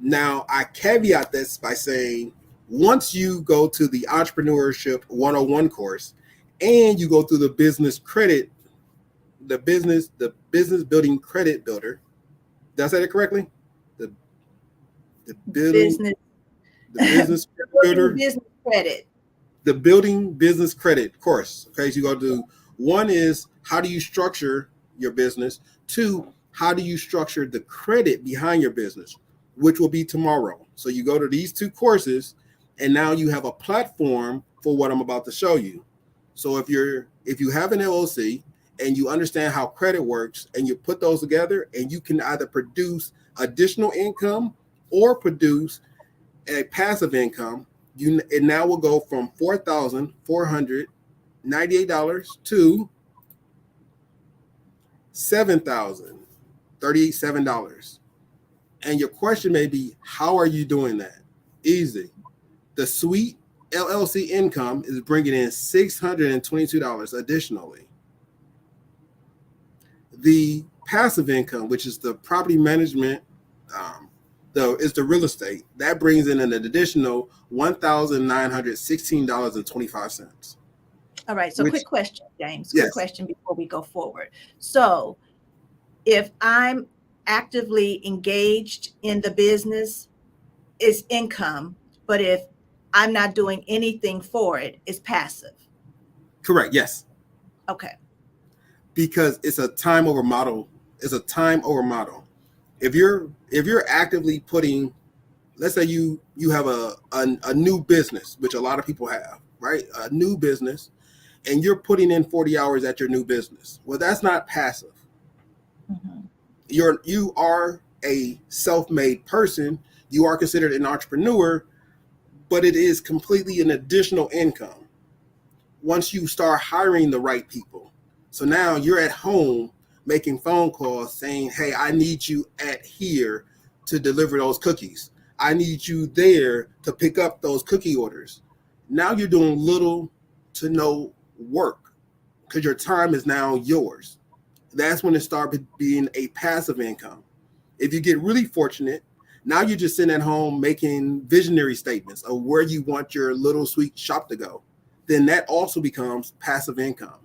Now, I caveat this by saying once you go to the Entrepreneurship 101 course and you go through the business building credit builder, did I say that correctly? The building business builder, business credit. the building business credit course. Okay, so you go to 1 is how do you structure your business? 2, how do you structure the credit behind your business, which will be tomorrow. So you go to these 2 courses, and now you have a platform for what I'm about to show you. So if you have an LLC and you understand how credit works, and you put those together, and you can either produce additional income or produce a passive income, it now will go from $4,498 to $7,037. And your question may be, how are you doing that? Easy. The Suite LLC income is bringing in $622 additionally. The passive income, which is the property management, is the real estate, that brings in an additional $1,916.25. All right. So quick question, James. Yes. Quick question before we go forward. So if I'm actively engaged in the business, it's income, but if I'm not doing anything for it, it's passive. Correct. Yes. Okay. Because it's a time over model. It's a time over model. If you're actively putting, let's say you have a new business, which a lot of people have, right? A new business, and you're putting in 40 hours at your new business. Well, that's not passive. Mm-hmm. You are a self-made person. You are considered an entrepreneur, but it is completely an additional income once you start hiring the right people. So now you're at home making phone calls saying, hey, I need you at here to deliver those cookies. I need you there to pick up those cookie orders. Now you're doing little to no work because your time is now yours. That's when it starts being a passive income. If you get really fortunate, now you're just sitting at home making visionary statements of where you want your little sweet shop to go. Then that also becomes passive income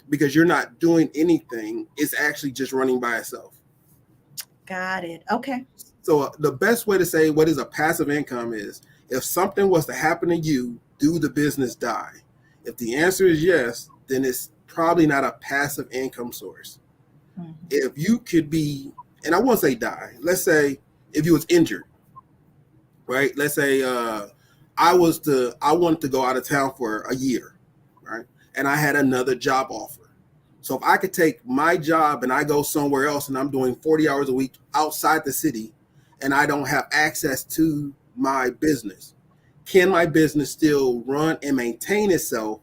because you're not doing anything. It's actually just running by itself. Got it. Okay. So the best way to say what is a passive income is if something was to happen to you, do the business die? If the answer is yes, then it's probably not a passive income source. Mm-hmm. If you could be, and I won't say die, let's say if you was injured, right? Let's say I wanted to go out of town for a year, right? And I had another job offer. So if I could take my job and I go somewhere else and I'm doing 40 hours a week outside the city and I don't have access to my business, can my business still run and maintain itself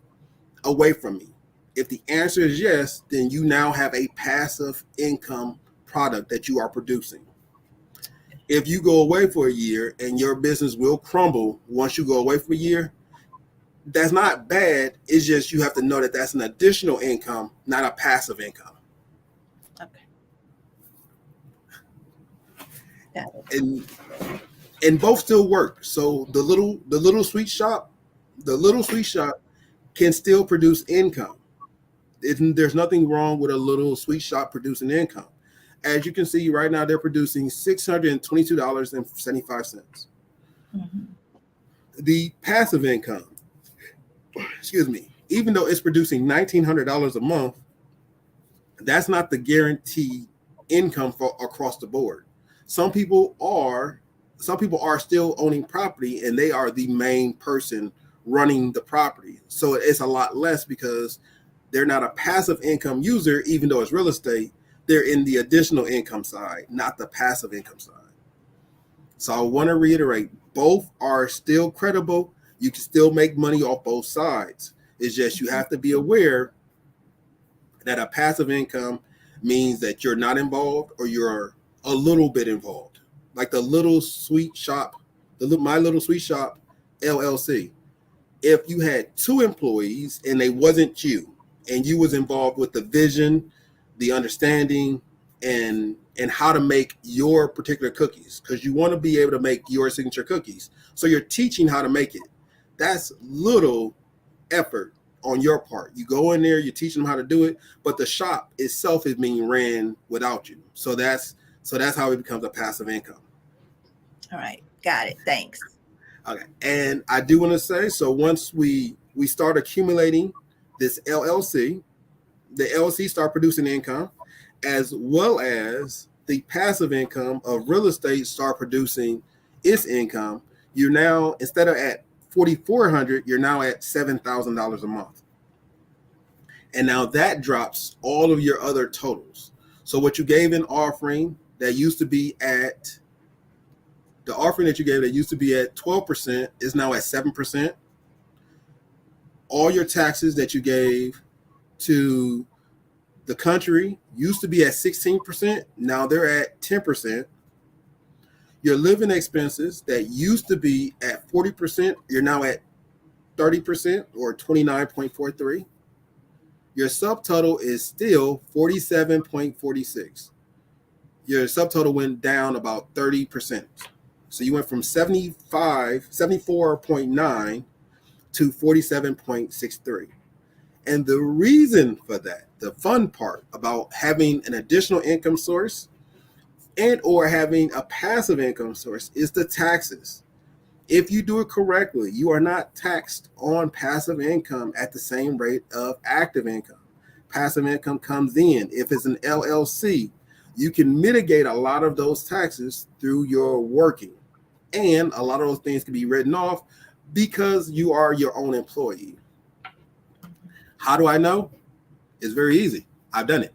away from me? If the answer is yes, then you now have a passive income product that you are producing. If you go away for a year and your business will crumble once you go away for a year, that's not bad. It's just you have to know that that's an additional income, not a passive income. Okay. Got it. And both still work. So the little sweet shop can still produce income. There's nothing wrong with a little sweet shop producing income. As you can see right now, they're producing $622.75. Mm-hmm. The passive income, even though it's producing $1,900 a month, that's not the guaranteed income for across the board. Some people are still owning property and they are the main person running the property. So it's a lot less because they're not a passive income user, even though it's real estate. They're in the additional income side, not the passive income side. So I want to reiterate, both are still credible. You can still make money off both sides. It's just you have to be aware that a passive income means that you're not involved or you're a little bit involved. Like the Little Sweet Shop, My Little Sweet Shop LLC. If you had 2 employees and they wasn't you, and you was involved with the vision, the understanding, and how to make your particular cookies, because you want to be able to make your signature cookies. So you're teaching how to make it. That's little effort on your part. You go in there, you're teaching them how to do it, but the shop itself is being ran without you. So that's how it becomes a passive income. All right, got it. Thanks. Okay, and I do want to say, so once we start accumulating this LLC, the LLC start producing income, as well as the passive income of real estate start producing its income. You're now, instead of at $4,400, you're now at $7,000 a month. And now that drops all of your other totals. So what you gave in offering that used to be at, the offering that you gave that used to be at 12% is now at 7%. All your taxes that you gave to the country used to be at 16%. Now they're at 10%. Your living expenses that used to be at 40%, you're now at 30% or 29.43. Your subtotal is still 47.46. Your subtotal went down about 30%. So you went from 74.9 to 47.63. And the reason for that, the fun part about having an additional income source and or having a passive income source, is the taxes. If you do it correctly, you are not taxed on passive income at the same rate of active income. Passive income comes in. If it's an LLC, you can mitigate a lot of those taxes through your working. And a lot of those things can be written off because you are your own employee. How do I know? It's very easy. I've done it.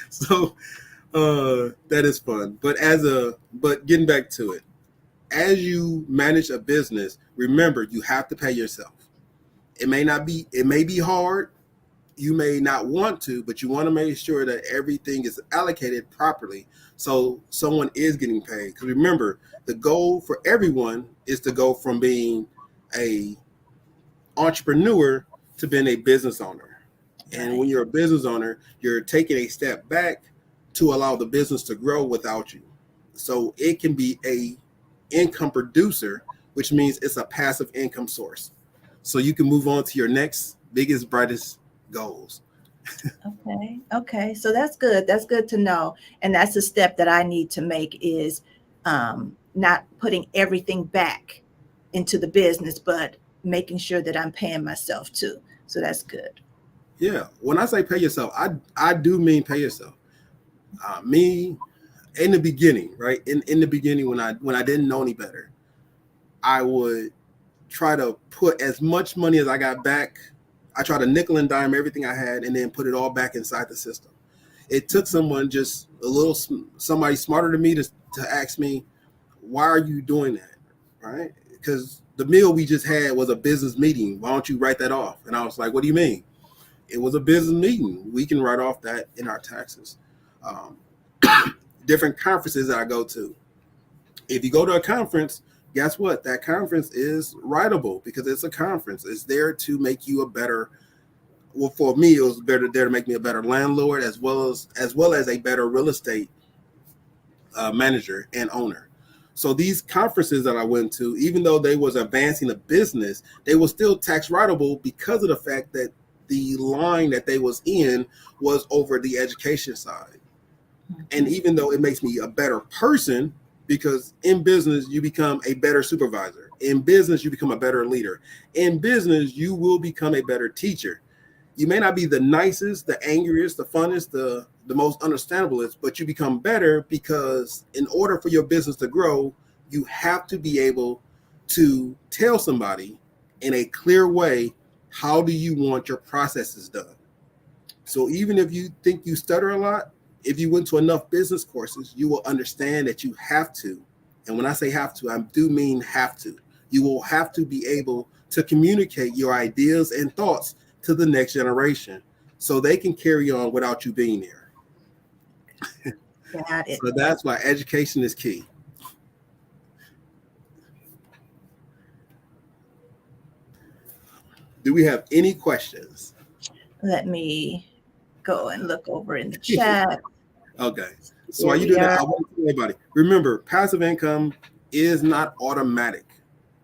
So that is fun. But getting back to it, as you manage a business, remember you have to pay yourself. It may be hard. You may not want to, but you want to make sure that everything is allocated properly so someone is getting paid. Because remember, the goal for everyone is to go from being a entrepreneur to being a business owner. And when you're a business owner, you're taking a step back to allow the business to grow without you. So it can be a income producer, which means it's a passive income source. So you can move on to your next biggest, brightest goals. Okay. So that's good. That's good to know. And that's a step that I need to make, is not putting everything back into the business, but making sure that I'm paying myself too. So that's good. Yeah. When I say pay yourself, I do mean pay yourself. Me in the beginning, right? In the beginning, when I didn't know any better, I would try to put as much money as I got back. I try to nickel and dime everything I had and then put it all back inside the system. It took somebody smarter than me to ask me, why are you doing that? Right? Because the meal we just had was a business meeting. Why don't you write that off? And I was like, what do you mean? It was a business meeting. We can write off that in our taxes. Different conferences that I go to. If you go to a conference, guess what? That conference is writable because it's a conference. It's there to make you a better. Well, for me, it was there to make me a better landlord, as well as a better real estate manager and owner. So these conferences that I went to, even though they was advancing a business, they were still tax writable because of the fact that the line that they was in was over the education side. And even though it makes me a better person, because in business, you become a better supervisor. In business, you become a better leader. In business, you will become a better teacher. You may not be the nicest, the angriest, the funnest, the most understandablest, but you become better because in order for your business to grow, you have to be able to tell somebody in a clear way, how do you want your processes done? So even if you think you stutter a lot, if you went to enough business courses, you will understand that you have to. And when I say have to, I do mean have to. You will have to be able to communicate your ideas and thoughts to the next generation so they can carry on without you being there. Got it. So that's why education is key. Do we have any questions? Let me go and look over in the chat. Okay. So while you do that, I want to tell everybody, remember, passive income is not automatic.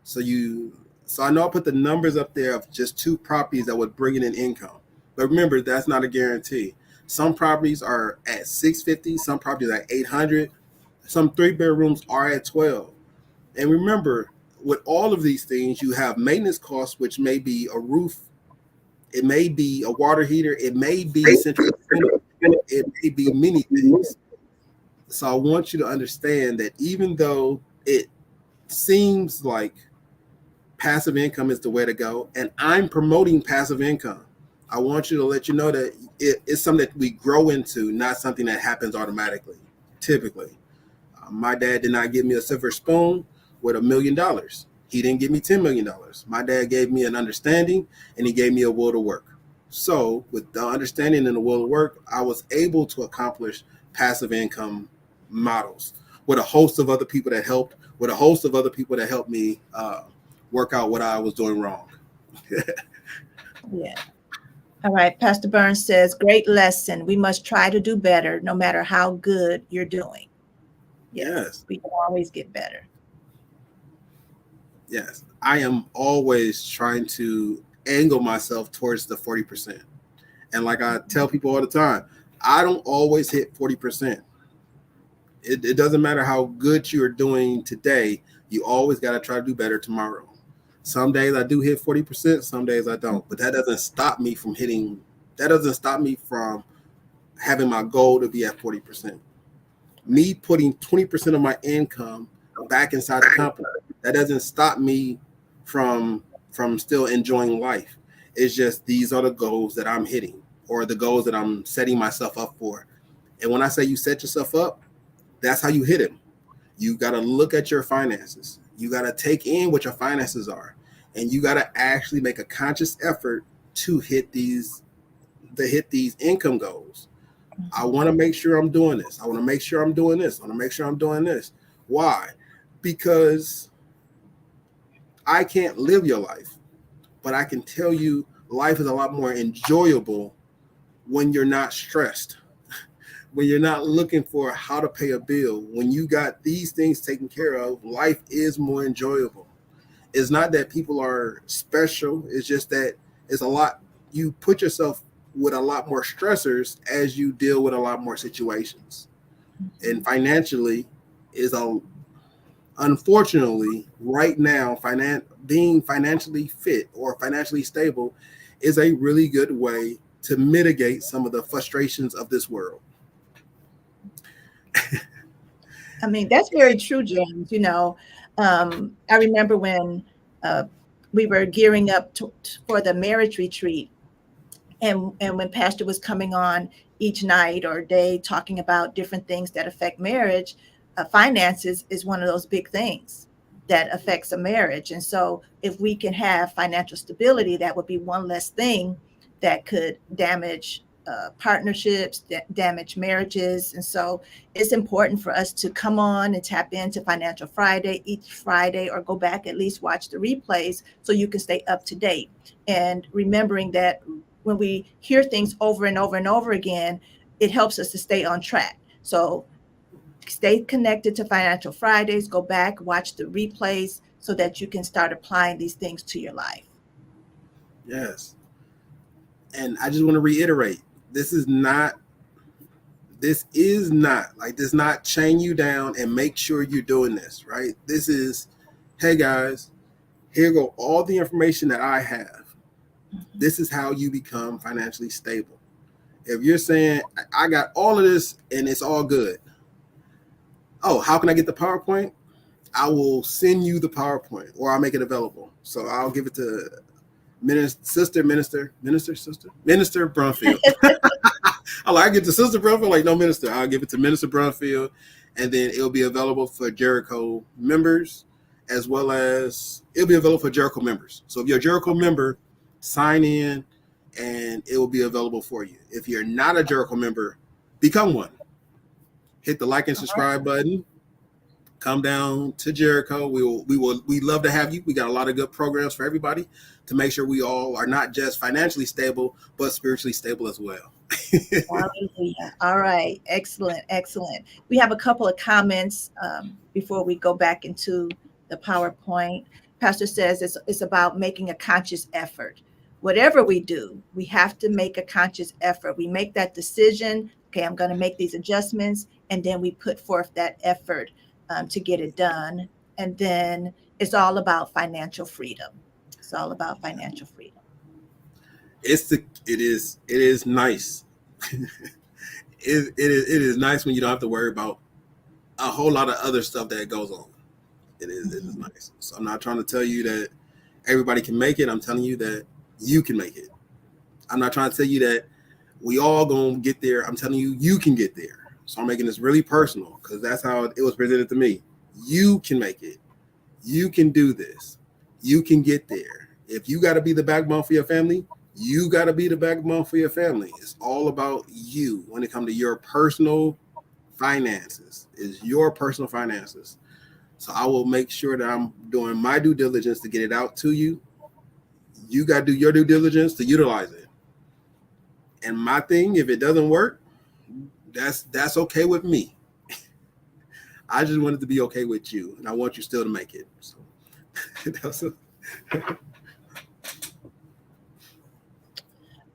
So I know I put the numbers up there of just 2 properties that would bring in an income. But remember, that's not a guarantee. Some properties are at 650, some properties are at 800, some 3-bedrooms are at 12. And remember, with all of these things, you have maintenance costs, which may be a roof, it may be a water heater, it may be central, it may be many things. So I want you to understand that even though it seems like passive income is the way to go, and I'm promoting passive income, I want you to let you know that it's something that we grow into, not something that happens automatically. Typically, my dad did not give me a silver spoon with $1 million. He didn't give me $10 million. My dad gave me an understanding, and he gave me a will to work. So with the understanding and the will to work, I was able to accomplish passive income models with a host of other people that helped, me work out what I was doing wrong. Yeah. All right. Pastor Burns says, great lesson. We must try to do better no matter how good you're doing. Yes. We can always get better. Yes. I am always trying to angle myself towards the 40%. And like I tell people all the time, I don't always hit 40%. It doesn't matter how good you're doing today. You always got to try to do better tomorrow. Some days I do hit 40%, some days I don't. But that doesn't stop me from having my goal to be at 40%. Me putting 20% of my income back inside the company, that doesn't stop me from still enjoying life. It's just these are the goals that I'm hitting, or the goals that I'm setting myself up for. And when I say you set yourself up, that's how you hit it. You got to look at your finances. You got to take in what your finances are, and you got to actually make a conscious effort to hit these income goals. I want to make sure I'm doing this. I want to make sure I'm doing this. I want to make sure I'm doing this. Why? Because I can't live your life, but I can tell you life is a lot more enjoyable when you're not stressed, when you're not looking for how to pay a bill. When you got these things taken care of, life is more enjoyable. It's not that people are special. It's just that it's a lot. You put yourself with a lot more stressors as you deal with a lot more situations. And financially unfortunately, right now, being financially fit or financially stable is a really good way to mitigate some of the frustrations of this world. I mean, that's very true, James. I remember when we were gearing up for the marriage retreat, and when Pastor was coming on each night or day talking about different things that affect marriage, finances is one of those big things that affects a marriage. And so if we can have financial stability, that would be one less thing that could damage partnerships, damage marriages. And so it's important for us to come on and tap into Financial Friday each Friday, or go back, at least watch the replays so you can stay up to date. And remembering that when we hear things over and over and over again, it helps us to stay on track. So stay connected to Financial Fridays, go back, watch the replays so that you can start applying these things to your life. Yes. And I just want to reiterate, this is not does not chain you down and make sure you're doing this, right? This is, hey guys, here go all the information that I have. This is how you become financially stable. If you're saying, I got all of this and it's all good. Oh, how can I get the PowerPoint? I will send you the PowerPoint or I'll make it available. So I'll give it to Minister Brumfield. I get to Sister Brumfield, like, no, Minister. I'll give it to Minister Brumfield, and then it'll be available for Jericho members, as well as it'll be available for Jericho members. So if you're a Jericho member, sign in, and it will be available for you. If you're not a Jericho member, become one. Hit the like and subscribe button. Come down to Jericho. We love to have you. We got a lot of good programs for everybody to make sure we all are not just financially stable, but spiritually stable as well. Hallelujah. All right. Excellent. Excellent. We have a couple of comments before we go back into the PowerPoint. Pastor says it's about making a conscious effort. Whatever we do, we have to make a conscious effort. We make that decision. Okay, I'm going to make these adjustments. And then we put forth that effort to get it done. And then it's all about financial freedom. It's all about financial freedom. It is nice. it is nice when you don't have to worry about a whole lot of other stuff that goes on. It is nice. So I'm not trying to tell you that everybody can make it. I'm telling you that you can make it. I'm not trying to tell you that we all gonna get there. I'm telling you, you can get there. So I'm making this really personal because that's how it was presented to me. You can make it. You can do this. You can get there. If you got to be the backbone for your family, you got to be the backbone for your family. It's all about you when it comes to your personal finances. It's your personal finances. So I will make sure that I'm doing my due diligence to get it out to you. You got to do your due diligence to utilize it. And my thing, if it doesn't work, that's okay with me. I just want it to be okay with you, and I want you still to make it. So that's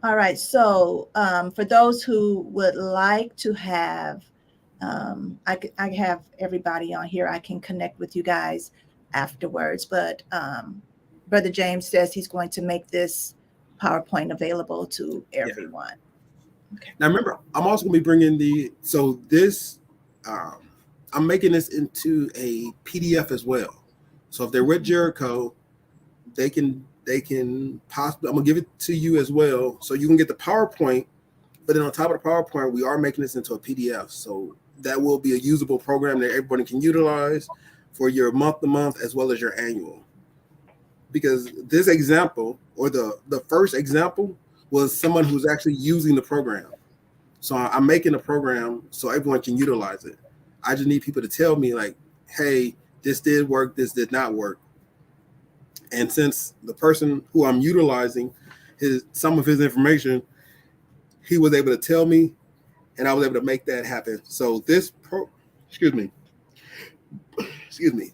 All right. So for those who would like to have, I have everybody on here. I can connect with you guys afterwards. But Brother James says he's going to make this PowerPoint available to everyone. Yeah. Okay. Now remember, I'm also going to be bringing I'm making this into a PDF as well. So if they're with Jericho, they can possibly, I'm gonna give it to you as well, so you can get the PowerPoint. But then on top of the PowerPoint, we are making this into a PDF, so that will be a usable program that everybody can utilize for your month-to-month as well as your annual. Because this example, or the first example, was someone who's actually using the program. So I'm making a program so everyone can utilize it. I just need people to tell me, like, hey, this did work, this did not work. And since the person who I'm utilizing some of his information, he was able to tell me, and I was able to make that happen. So this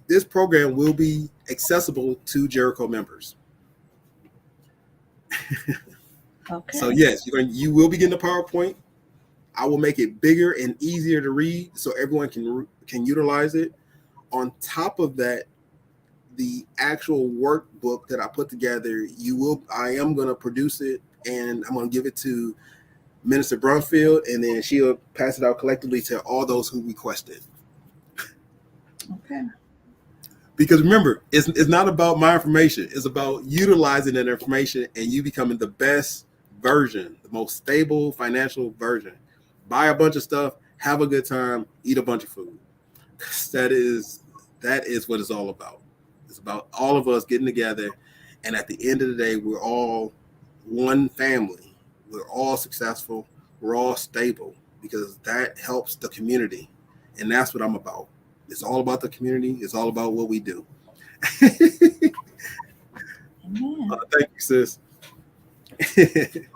this program will be accessible to Jericho members. Okay. So yes, you will be getting the PowerPoint. I will make it bigger and easier to read so everyone can utilize it. On top of that, the actual workbook that I put together, I am going to produce it, and I'm going to give it to Minister Brumfield, and then she'll pass it out collectively to all those who requested. Okay. Because remember, it's not about my information. It's about utilizing that information and you becoming the best version, the most stable financial version. Buy a bunch of stuff, have a good time, eat a bunch of food. That is what it's all about. It's about all of us getting together, and at the end of the day, we're all one family. We're all successful. We're all stable, because that helps the community, and that's what I'm about. It's all about the community. It's all about what we do. Thank you, sis. It's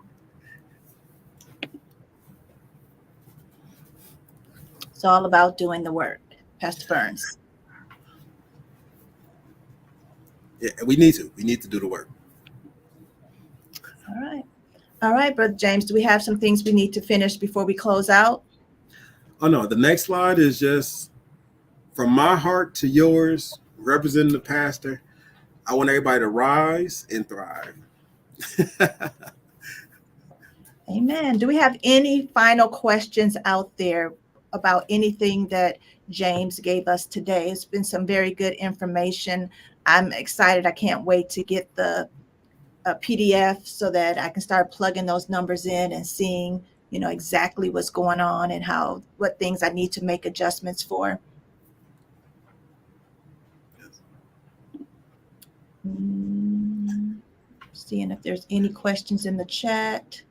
all about doing the work, Pastor Burns. Yeah, we need to do the work. All right, Brother James, do we have some things we need to finish before we close out? Oh no, the next slide is just from my heart to yours, representing the pastor. I want everybody to rise and thrive. Amen. Do we have any final questions out there about anything that James gave us today? It's been some very good information. I'm excited. I can't wait to get the PDF so that I can start plugging those numbers in and seeing, exactly what's going on and what things I need to make adjustments for. Seeing if there's any questions in the chat.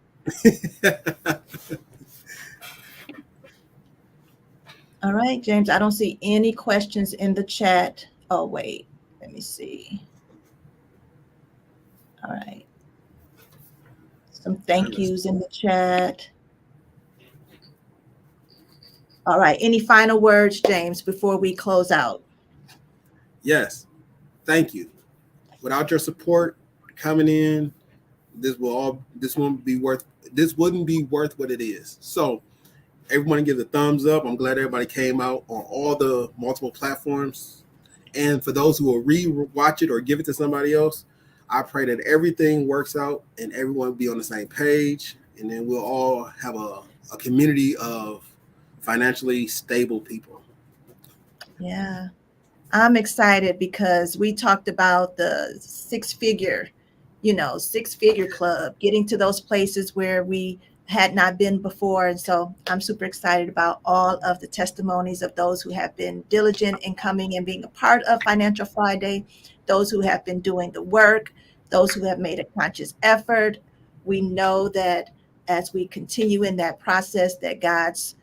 All right, James, I don't see any questions in the chat. Oh, wait, let me see. All right. Some thank yous in the chat. All right, any final words, James, before we close out? Yes, thank you. Without your support coming in, this wouldn't be worth what it is. So everyone give a thumbs up. I'm glad everybody came out on all the multiple platforms. And for those who will re-watch it or give it to somebody else, I pray that everything works out and everyone will be on the same page. And then we'll all have a community of financially stable people. Yeah, I'm excited because we talked about the six-figure club, getting to those places where we had not been before. And so I'm super excited about all of the testimonies of those who have been diligent in coming and being a part of Financial Friday, those who have been doing the work, those who have made a conscious effort. We know that as we continue in that process, that God's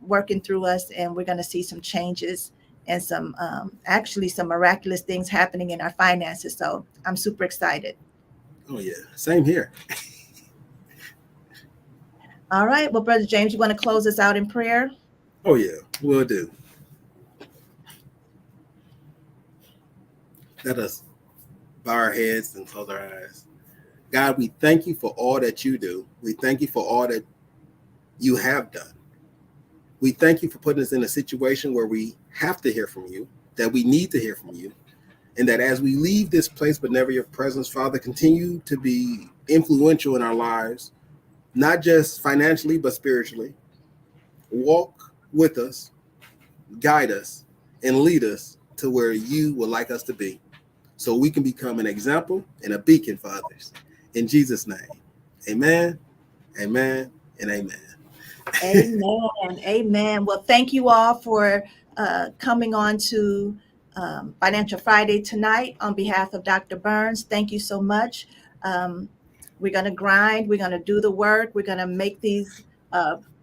working through us, and we're going to see some changes and some miraculous things happening in our finances. So I'm super excited. Oh yeah, same here. All right. Well, Brother James, you want to close us out in prayer? Oh yeah, we'll do. Let us bow our heads and close our eyes. God, we thank you for all that you do. We thank you for all that you have done. We thank you for putting us in a situation where we have to hear from you, that we need to hear from you, and that as we leave this place but never your presence, Father, continue to be influential in our lives, not just financially, but spiritually. Walk with us, guide us, and lead us to where you would like us to be, so we can become an example and a beacon for others. In Jesus' name, amen, amen, and amen. Amen. Amen. Well, thank you all for coming on to Financial Friday tonight on behalf of Dr. Burns. Thank you so much. We're going to grind. We're going to do the work. We're going to make these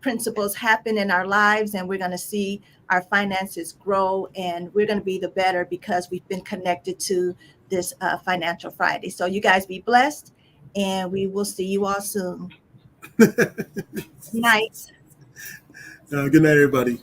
principles happen in our lives, and we're going to see our finances grow, and we're going to be the better because we've been connected to this Financial Friday. So you guys be blessed, and we will see you all soon. Good night. Good night, everybody.